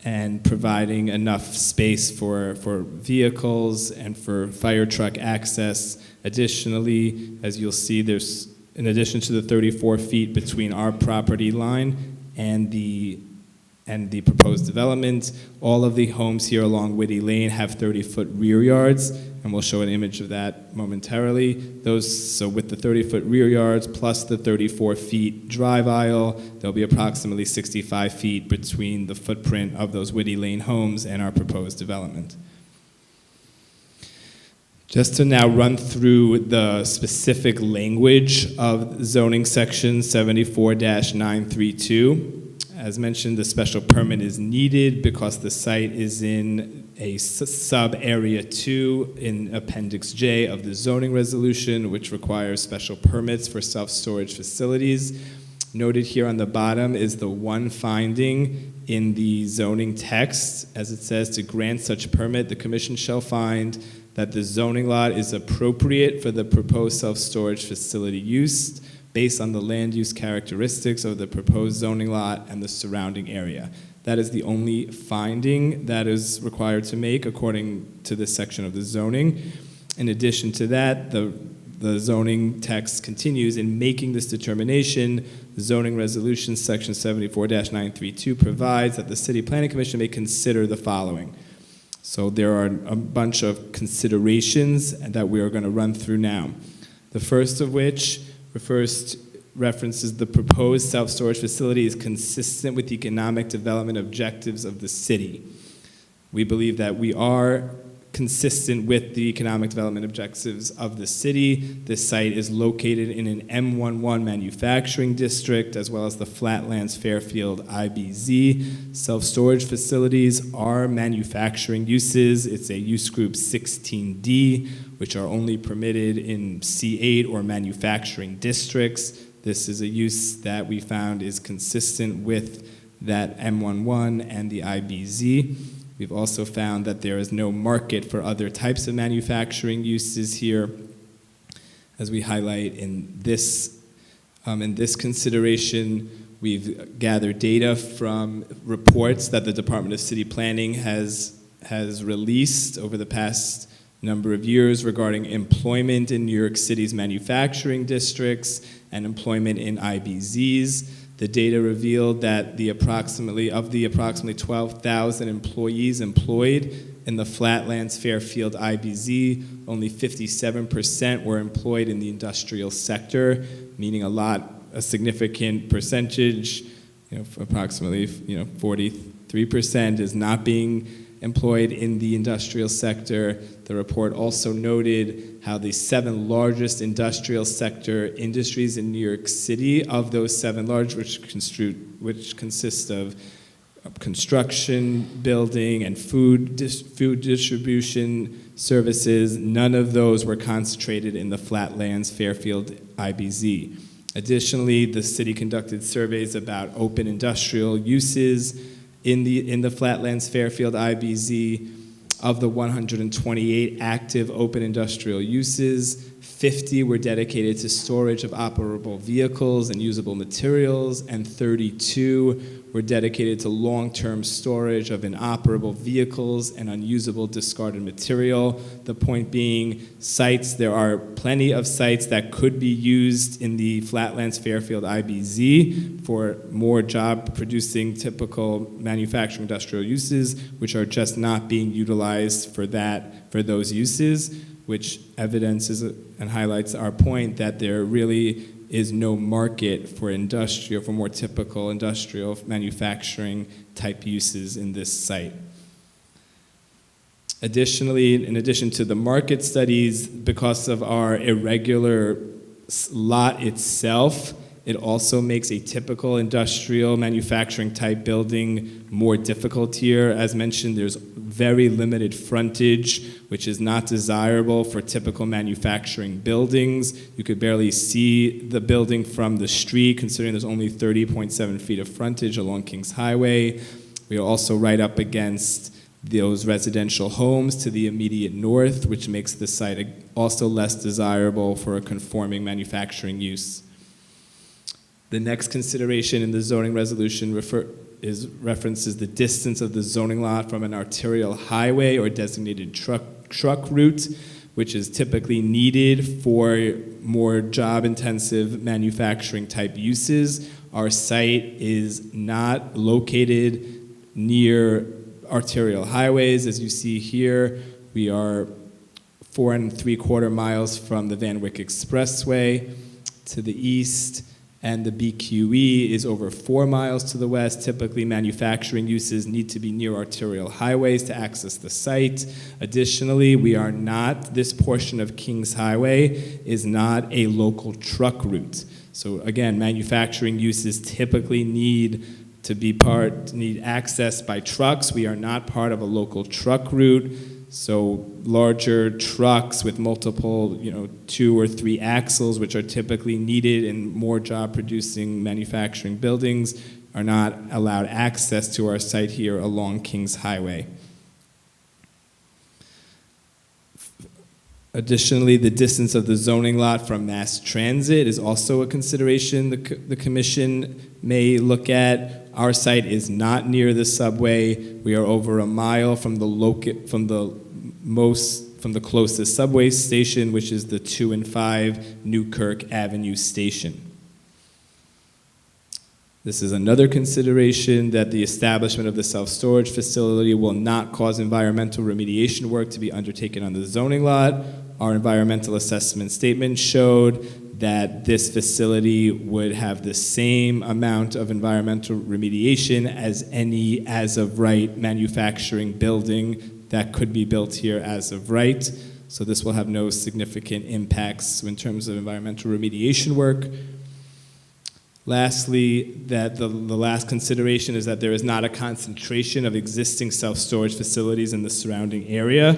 and providing enough space for vehicles and for fire truck access. Additionally, as you'll see, there's, in addition to the 34 feet between our property line and the proposed development, all of the homes here along Whitty Lane have 30-foot rear yards, and we'll show an image of that momentarily. So with the 30-foot rear yards plus the 34 feet drive aisle, there'll be approximately 65 feet between the footprint of those Whitty Lane homes and our proposed development. Just to now run through the specific language of zoning section 74-932. As mentioned, the special permit is needed because the site is in a sub-area 2 in Appendix J of the zoning resolution, which requires special permits for self-storage facilities. Noted here on the bottom is the one finding in the zoning text. As it says, to grant such permit, the commission shall find that the zoning lot is appropriate for the proposed self-storage facility use, based on the land use characteristics of the proposed zoning lot and the surrounding area. That is the only finding that is required to make according to this section of the zoning. In addition to that, the zoning text continues in making this determination. The zoning resolution section 74-932 provides that the City Planning Commission may consider the following. So there are a bunch of considerations that we are going to run through now. The first of which references the proposed self-storage facility is consistent with the economic development objectives of the city. We believe that we are consistent with the economic development objectives of the city. This site is located in an M11 manufacturing district, as well as the Flatlands Fairfield IBZ. Self-storage facilities are manufacturing uses. It's a use group 16D, which are only permitted in C8 or manufacturing districts. This is a use that we found is consistent with that M11 and the IBZ. We've also found that there is no market for other types of manufacturing uses here. As we highlight in this consideration, we've gathered data from reports that the Department of City Planning has released over the past number of years regarding employment in New York City's manufacturing districts and employment in IBZs. The data revealed that of the approximately 12,000 employees employed in the Flatlands Fairfield IBZ, only 57% were employed in the industrial sector, meaning a significant percentage, approximately 43% is not being employed in the industrial sector. The report also noted how the 7 largest industrial sector industries in New York City, of those 7 large, which consist of construction, building, and food distribution services, none of those were concentrated in the Flatlands Fairfield IBZ. Additionally, the city conducted surveys about open industrial uses in the Flatlands Fairfield IBZ. Of the 128 active open industrial uses, 50 were dedicated to storage of operable vehicles and usable materials, and 32 were dedicated to long-term storage of inoperable vehicles and unusable discarded material. The point being, there are plenty of sites that could be used in the Flatlands Fairfield IBZ for more job-producing typical manufacturing industrial uses, which are just not being utilized for those uses, which evidences and highlights our point that there really is no market for more typical industrial manufacturing type uses in this site. Additionally, in addition to the market studies, because of our irregular lot itself, it also makes a typical industrial manufacturing type building more difficult here. As mentioned, there's very limited frontage, which is not desirable for typical manufacturing buildings. You could barely see the building from the street, considering there's only 30.7 feet of frontage along Kings Highway. We are also right up against those residential homes to the immediate north, which makes the site also less desirable for a conforming manufacturing use. The next consideration in the zoning resolution references the distance of the zoning lot from an arterial highway or designated truck route, which is typically needed for more job-intensive manufacturing type uses. Our site is not located near arterial highways. As you see here, we are 4 3/4 miles from the Van Wyck Expressway to the east, and the BQE is over 4 miles to the west. Typically, manufacturing uses need to be near arterial highways to access the site. Additionally, this portion of Kings Highway is not a local truck route. So again, manufacturing uses typically need access by trucks. We are not part of a local truck route. So larger trucks with multiple, 2 or 3 axles, which are typically needed in more job-producing manufacturing buildings, are not allowed access to our site here along Kings Highway. Additionally, the distance of the zoning lot from mass transit is also a consideration the commission may look at. Our site is not near the subway. We are over a mile from the closest subway station, which is the 2 and 5 Newkirk Avenue station. This is another consideration, that the establishment of the self-storage facility will not cause environmental remediation work to be undertaken on the zoning lot. Our environmental assessment statement showed that this facility would have the same amount of environmental remediation as any as-of-right manufacturing building that could be built here as of right. So this will have no significant impacts in terms of environmental remediation work. Lastly, that the last consideration is that there is not a concentration of existing self-storage facilities in the surrounding area.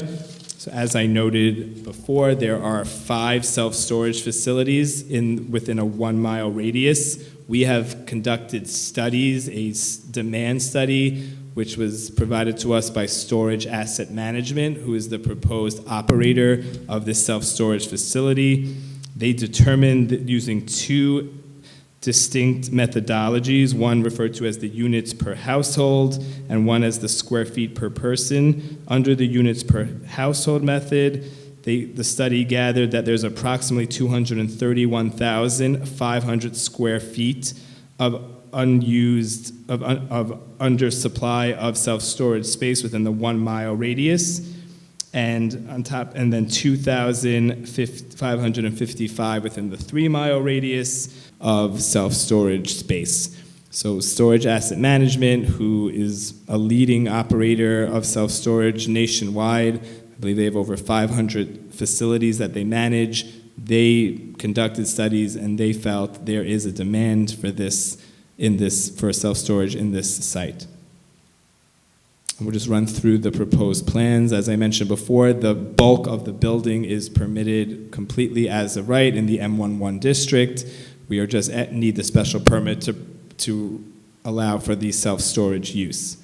So as I noted before, there are 5 self-storage facilities within a 1-mile radius. We have conducted studies, a demand study, which was provided to us by Storage Asset Management, who is the proposed operator of this self-storage facility. They determined that using 2 distinct methodologies, one referred to as the units per household and one as the square feet per person. Under the units per household method, the study gathered that there's approximately 231,500 square feet of undersupply of self-storage space within the 1-mile radius, and then 2,555 within the 3-mile radius of self-storage space. So Storage Asset Management, who is a leading operator of self-storage nationwide, I believe they have over 500 facilities that they manage. They conducted studies and they felt there is a demand for for self-storage in this site. And we'll just run through the proposed plans. As I mentioned before, the bulk of the building is permitted completely as of right in the M11 district. We are just need the special permit to allow for the self-storage use.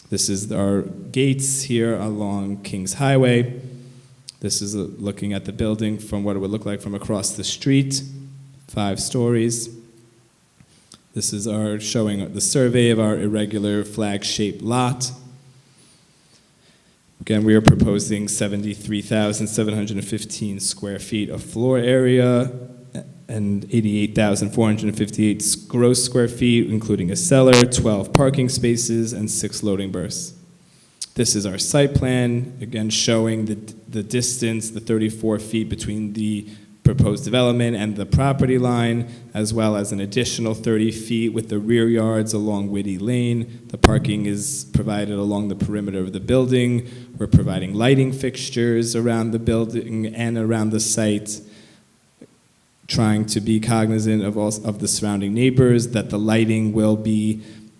This is our gates here along Kings Highway. This is looking at the building from what it would look like from across the street, 5 stories. This is showing the survey of our irregular flag-shaped lot. Again, we are proposing 73,715 square feet of floor area and 88,458 gross square feet, including a cellar, 12 parking spaces, and 6 loading berths. This is our site plan, again showing the distance, the 34 feet between the proposed development and the property line, as well as an additional 30 feet with the rear yards along Whitty Lane. The parking is provided along the perimeter of the building. We're providing lighting fixtures around the building and around the site, trying to be cognizant of the surrounding neighbors, that the lighting will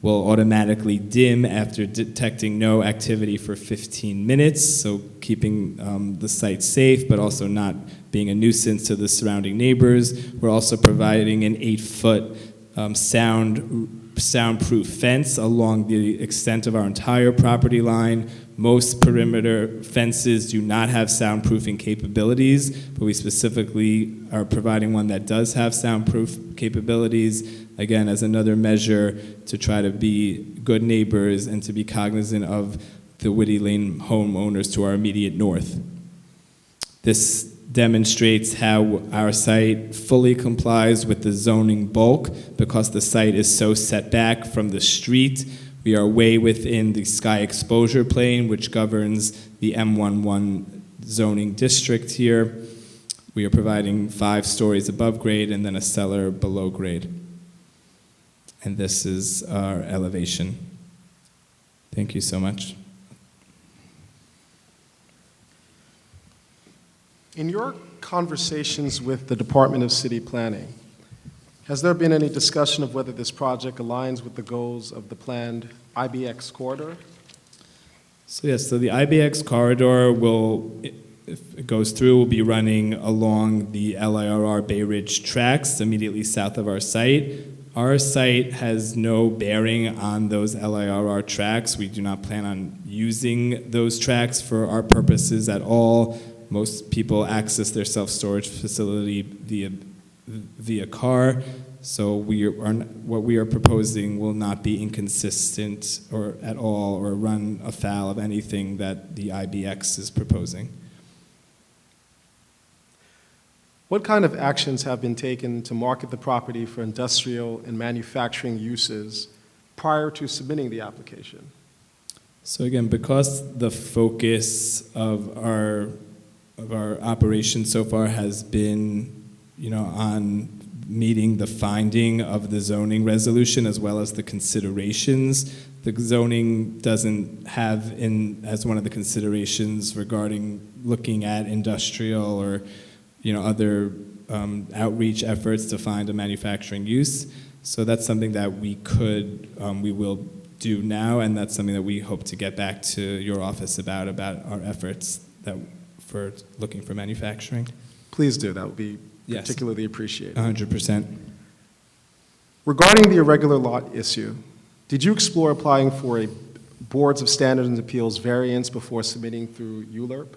automatically dim after detecting no activity for 15 minutes, so keeping the site safe, but also not being a nuisance to the surrounding neighbors. We're also providing an 8-foot soundproof fence along the extent of our entire property line. Most perimeter fences do not have soundproofing capabilities, but we specifically are providing one that does have soundproof capabilities, again, as another measure to try to be good neighbors and to be cognizant of the Whitty Lane homeowners to our immediate north. This demonstrates how our site fully complies with the zoning bulk because the site is so set back from the street. We are way within the sky exposure plane, which governs the M11 zoning district here. We are providing 5 stories above grade and then a cellar below grade. And this is our elevation. Thank you so much. In your conversations with the Department of City Planning, has there been any discussion of whether this project aligns with the goals of the planned IBX corridor? So yes, so the IBX corridor will, if it goes through, will be running along the LIRR Bay Ridge tracks immediately south of our site. Our site has no bearing on those LIRR tracks. We do not plan on using those tracks for our purposes at all. Most people access their self-storage facility via car, so what we are proposing will not be inconsistent or at all or run afoul of anything that the IBX is proposing. What kind of actions have been taken to market the property for industrial and manufacturing uses prior to submitting the application? So again, because the focus of our operation so far has been, on meeting the finding of the zoning resolution as well as the considerations. The zoning doesn't have as one of the considerations regarding looking at industrial or other outreach efforts to find a manufacturing use. So that's something that we will do now, and that's something that we hope to get back to your office about our efforts for looking for manufacturing. Please do, that would be Yes. particularly appreciated. 100%. Regarding the irregular lot issue, did you explore applying for a Boards of Standards and Appeals variance before submitting through ULURP?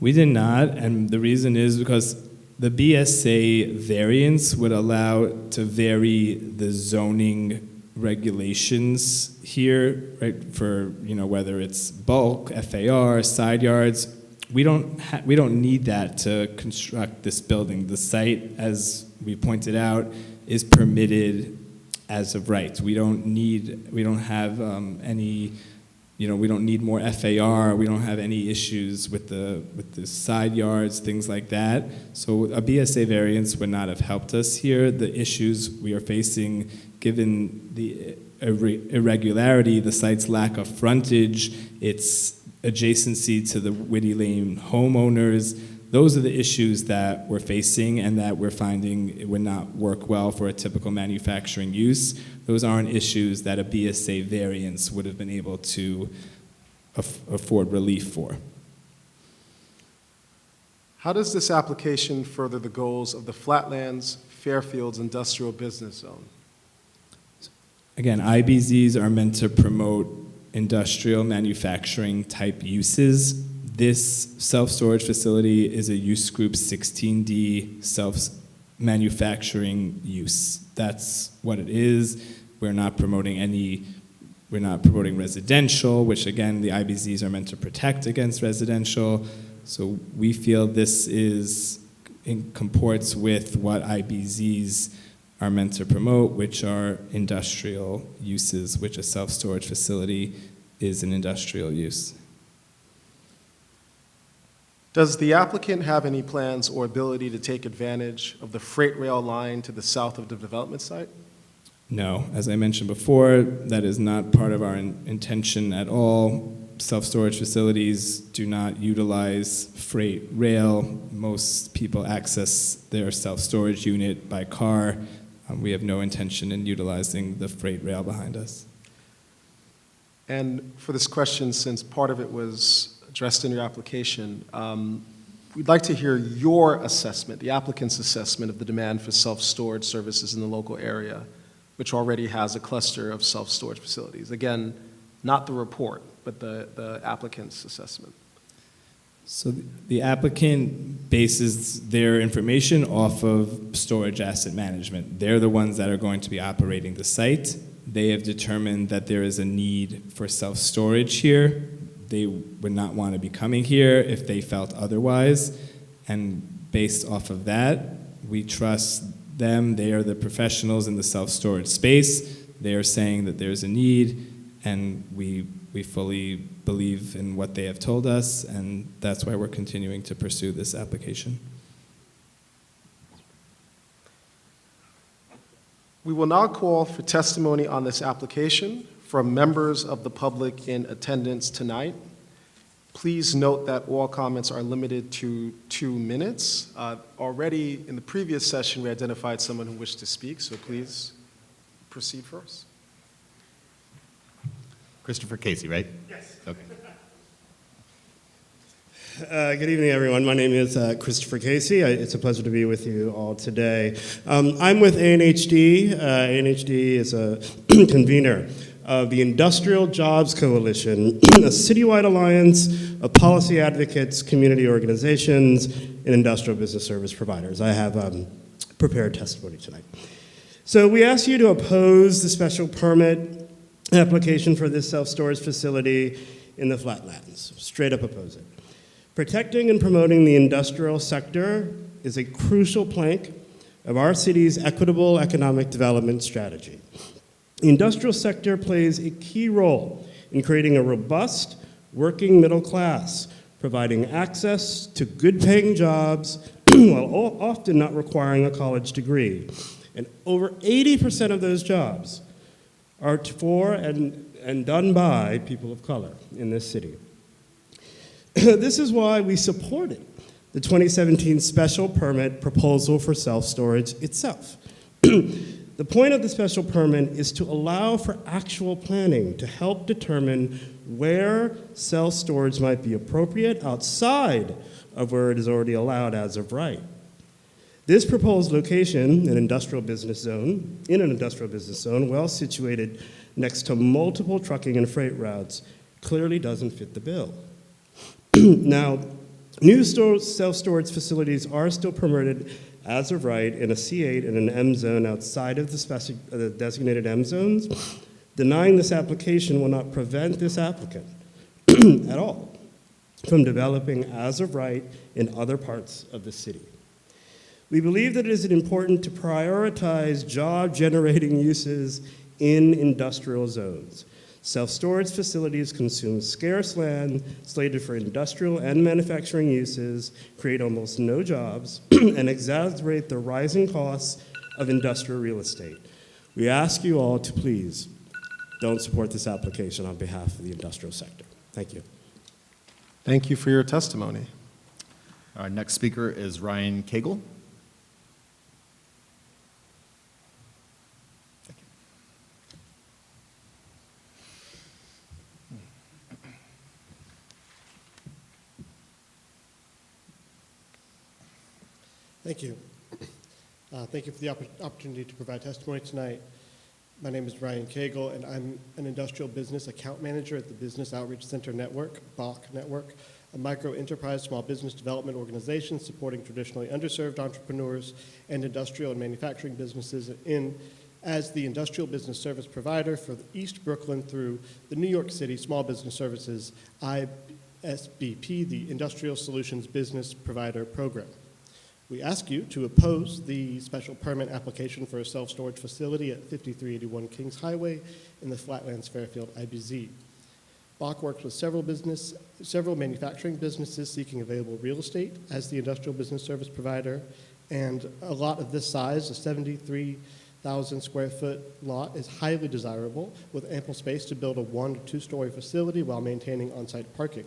We did not, and the reason is because the BSA variance would allow to vary the zoning regulations here, right? For whether it's bulk, FAR, side yards. We don't need that to construct this building. The site, as we pointed out, is permitted as of right. We don't have any. We don't need more FAR. We don't have any issues with the side yards, things like that. So a BSA variance would not have helped us here. The issues we are facing given the irregularity, the site's lack of frontage, its adjacency to the Whitty Lane homeowners, those are the issues that we're facing and that we're finding it would not work well for a typical manufacturing use. Those aren't issues that a BSA variance would have been able to afford relief for. How does this application further the goals of the Flatlands Fairfields Industrial Business Zone? Again, IBZs are meant to promote industrial manufacturing type uses. This self-storage facility is a use group 16D self-manufacturing use. That's what it is. We're not promoting residential, which again, the IBZs are meant to protect against residential. So we feel this comports with what IBZs are meant to promote, which are industrial uses, which a self-storage facility is an industrial use. Does the applicant have any plans or ability to take advantage of the freight rail line to the south of the development site? No, as I mentioned before, that is not part of our intention at all. Self-storage facilities do not utilize freight rail. Most people access their self-storage unit by car. We have no intention in utilizing the freight rail behind us. And for this question, since part of it was addressed in your application, we'd like to hear your assessment, the applicant's assessment of the demand for self-storage services in the local area, which already has a cluster of self-storage facilities. Again, not the report, but the applicant's assessment. So the applicant bases their information off of storage asset management. They're the ones that are going to be operating the site. They have determined that there is a need for self-storage here. They would not want to be coming here if they felt otherwise. And based off of that, we trust them. They are the professionals in the self-storage space. They are saying that there's a need, and we fully believe in what they have told us, and that's why we're continuing to pursue this application. We will now call for testimony on this application from members of the public in attendance tonight. Please note that all comments are limited to 2 minutes. Already in the previous session, we identified someone who wished to speak, so please proceed first. Christopher Casey, right? Yes. Okay. Good evening, everyone. My name is Christopher Casey. It's a pleasure to be with you all today. I'm with ANHD. ANHD is a convener of the Industrial Jobs Coalition, a citywide alliance of policy advocates, community organizations, and industrial business service providers. I have prepared testimony tonight. So we ask you to oppose the special permit application for this self-storage facility in the Flatlands. Straight up oppose it. Protecting and promoting the industrial sector is a crucial plank of our city's equitable economic development strategy. The industrial sector plays a key role in creating a robust working middle class, providing access to good-paying jobs while often not requiring a college degree. And over 80% of those jobs are for and done by people of color in this city. This is why we supported the 2017 special permit proposal for self-storage itself. The point of the special permit is to allow for actual planning to help determine where self-storage might be appropriate outside of where it is already allowed as of right. This proposed location, in an industrial business zone, well situated next to multiple trucking and freight routes, clearly doesn't fit the bill. Now, new self-storage facilities are still permitted as of right in a C8 and an M zone outside of the designated M zones. Denying this application will not prevent this applicant at all from developing as of right in other parts of the city. We believe that it is important to prioritize job-generating uses in industrial zones. Self-storage facilities consume scarce land slated for industrial and manufacturing uses, create almost no jobs, and exacerbate the rising costs of industrial real estate. We ask you all to please don't support this application on behalf of the industrial sector. Thank you. Thank you for your testimony. Our next speaker is Ryan Cagle. Thank you. Thank you for the opportunity to provide testimony tonight. My name is Ryan Cagle, and I'm an industrial business account manager at the Business Outreach Center Network, BOC Network, a micro-enterprise small business development organization supporting traditionally underserved entrepreneurs and industrial and manufacturing businesses as the industrial business service provider for East Brooklyn through the New York City Small Business Services, ISBP, the Industrial Solutions Business Provider Program. We ask you to oppose the special permit application for a self-storage facility at 5381 Kings Highway in the Flatlands Fairfield IBZ. BOC works with several manufacturing businesses seeking available real estate as the industrial business service provider, and a lot of this size, a 73,000 square foot lot, is highly desirable with ample space to build a 1 to 2 story facility while maintaining on-site parking.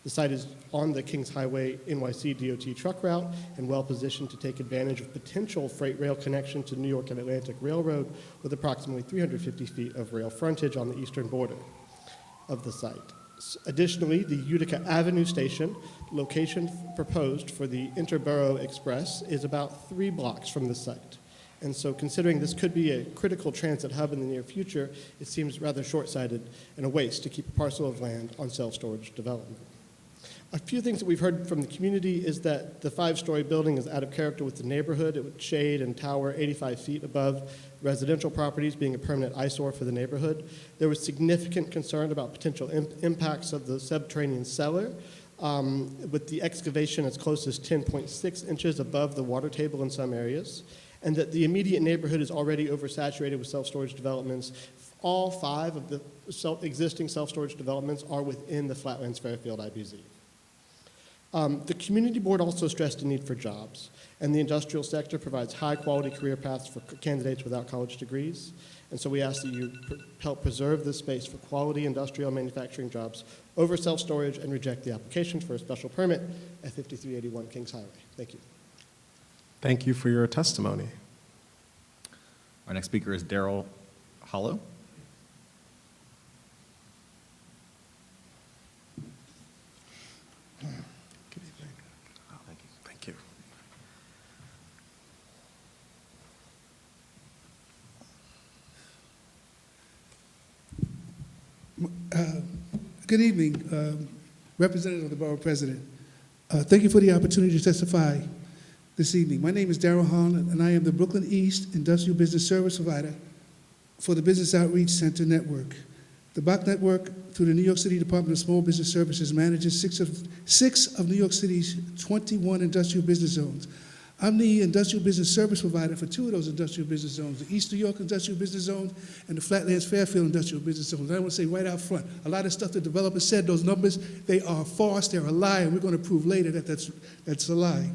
The site is on the Kings Highway NYC DOT truck route and well positioned to take advantage of potential freight rail connection to New York and Atlantic Railroad with approximately 350 feet of rail frontage on the eastern border of the site. Additionally, the Utica Avenue station, location proposed for the Interborough Express, is about 3 blocks from the site. And so considering this could be a critical transit hub in the near future, it seems rather short-sighted and a waste to keep a parcel of land on self-storage development. A few things that we've heard from the community is that the 5-story building is out of character with the neighborhood. It would shade and tower 85 feet above residential properties, being a permanent eyesore for the neighborhood. There was significant concern about potential impacts of the subterranean cellar, with the excavation as close as 10.6 inches above the water table in some areas, and that the immediate neighborhood is already oversaturated with self-storage developments. All 5 of the existing self-storage developments are within the Flatlands Fairfield IBZ. The community board also stressed a need for jobs, and the industrial sector provides high-quality career paths for candidates without college degrees. And so we ask that you help preserve this space for quality industrial manufacturing jobs over self-storage and reject the application for a special permit at 5381 Kings Highway. Thank you. Thank you for your testimony. Our next speaker is Daryl Hollow. Good evening. Oh, thank you. Thank you. Good evening, Representative of the Borough President. Thank you for the opportunity to testify this evening. My name is Darrell Holland, and I am the Brooklyn East Industrial Business Service Provider for the Business Outreach Center Network. The BOC Network, through the New York City Department of Small Business Services, manages six of New York City's 21 industrial business zones. I'm the industrial business service provider for 2 of those industrial business zones, the East New York Industrial Business Zone and the Flatlands Fairfield Industrial Business Zone. I want to say right out front, a lot of stuff the developers said, those numbers, they are false, they're a lie, and we're going to prove later that that's a lie.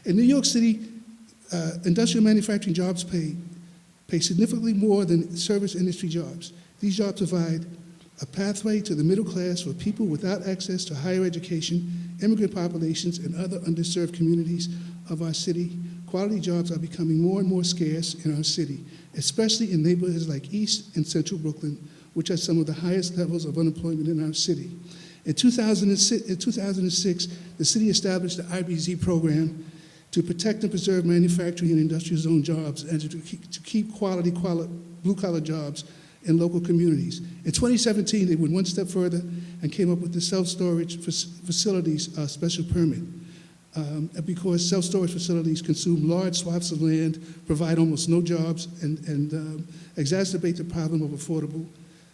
In New York City, industrial manufacturing jobs pay significantly more than service industry jobs. These jobs provide a pathway to the middle class for people without access to higher education, immigrant populations, and other underserved communities of our city. Quality jobs are becoming more and more scarce in our city, especially in neighborhoods like East and Central Brooklyn, which have some of the highest levels of unemployment in our city. In 2006, the city established the IBZ program to protect and preserve manufacturing and industrial zone jobs and to keep quality blue-collar jobs in local communities. In 2017, they went one step further and came up with the self-storage facilities special permit. Because self-storage facilities consume large swaths of land, provide almost no jobs, and exacerbate the problem of affordable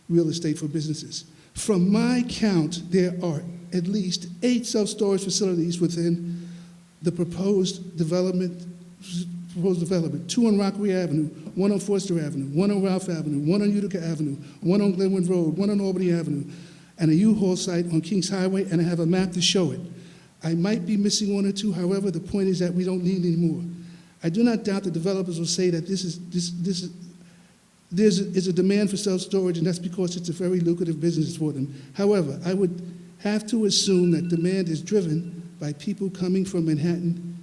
real estate for businesses. From my count, there are at least 8 self-storage facilities within the proposed development, 2 on Rockaway Avenue, 1 on Forster Avenue, 1 on Ralph Avenue, 1 on Utica Avenue, 1 on Glenwood Road, 1 on Albany Avenue, and a U-Haul site on Kings Highway, and I have a map to show it. I might be missing 1 or 2, however, the point is that we don't need any more. I do not doubt the developers will say that is a demand for self-storage, and that's because it's a very lucrative business for them. However, I would have to assume that demand is driven by people coming from Manhattan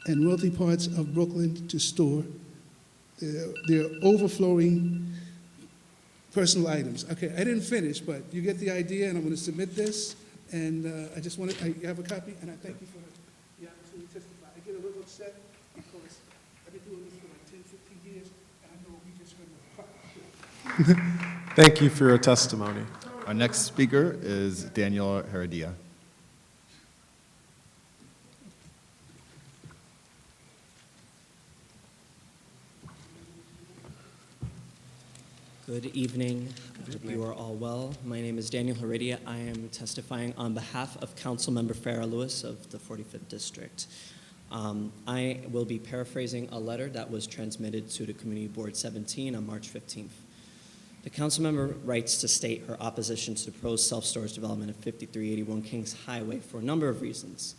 and wealthy parts of Brooklyn to store their overflowing personal items. Okay, I didn't finish, but you get the idea, and I'm going to submit this. And I have a copy, and I thank you for the opportunity to testify. I get a little upset because I've been doing this for like 10, 15 years, and I know we just heard Thank you for your testimony. Our next speaker is Daniel Heredia. Good evening. I hope you are all well. My name is Daniel Heredia. I am testifying on behalf of Councilmember Farrah Lewis of the 45th District. I will be paraphrasing a letter that was transmitted to the Community Board 17 on March 15th. The councilmember writes to state her opposition to the proposed self-storage development of 5381 Kings Highway for a number of reasons.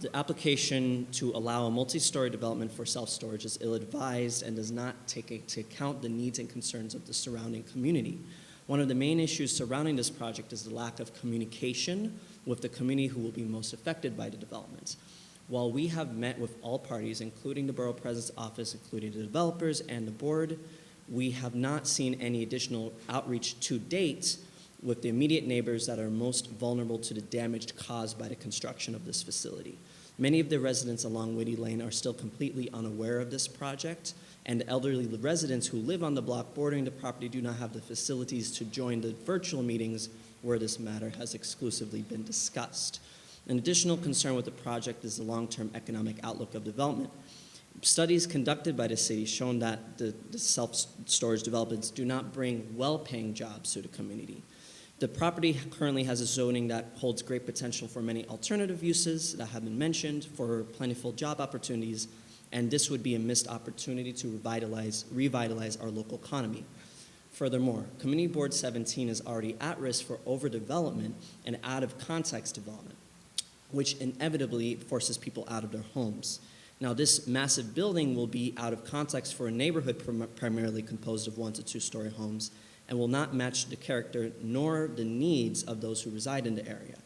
The application to allow a multi-story development for self-storage is ill-advised and does not take into account the needs and concerns of the surrounding community. One of the main issues surrounding this project is the lack of communication with the community who will be most affected by the development. While we have met with all parties, including the Borough President's office, including the developers and the board, we have not seen any additional outreach to date with the immediate neighbors that are most vulnerable to the damage caused by the construction of this facility. Many of the residents along Whitty Lane are still completely unaware of this project, and elderly residents who live on the block bordering the property do not have the facilities to join the virtual meetings where this matter has exclusively been discussed. An additional concern with the project is the long-term economic outlook of development. Studies conducted by the city shown that the self-storage developments do not bring well-paying jobs to the community. The property currently has a zoning that holds great potential for many alternative uses that have been mentioned, for plentiful job opportunities, and this would be a missed opportunity to revitalize our local economy. Furthermore, Community Board 17 is already at risk for overdevelopment and out-of-context development, which inevitably forces people out of their homes. Now, this massive building will be out of context for a neighborhood primarily composed of 1 to 2 story homes, and will not match the character nor the needs of those who reside in the area.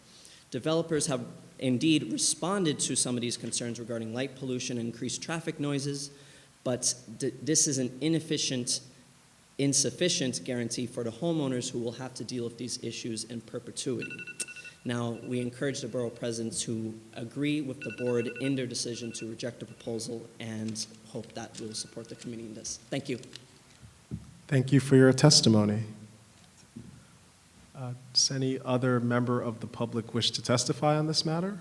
Developers have indeed responded to some of these concerns regarding light pollution and increased traffic noises, but this is an insufficient guarantee for the homeowners who will have to deal with these issues in perpetuity. Now, we encourage the Borough Presidents to agree with the board in their decision to reject the proposal and hope that we'll support the committee in this. Thank you. Thank you for your testimony. Does any other member of the public wish to testify on this matter?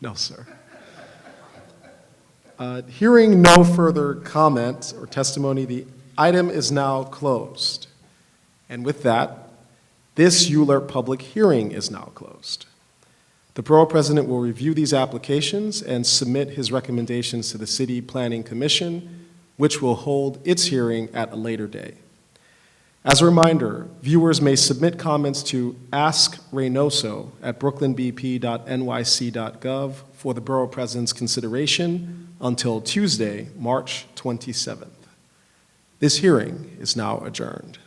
No, sir. Hearing no further comment or testimony, the item is now closed. And with that, this ULURP public hearing is now closed. The Borough President will review these applications and submit his recommendations to the City Planning Commission, which will hold its hearing at a later day. As a reminder, viewers may submit comments to askreynoso@brooklynbp.nyc.gov for the Borough President's consideration until Tuesday, March 27th. This hearing is now adjourned.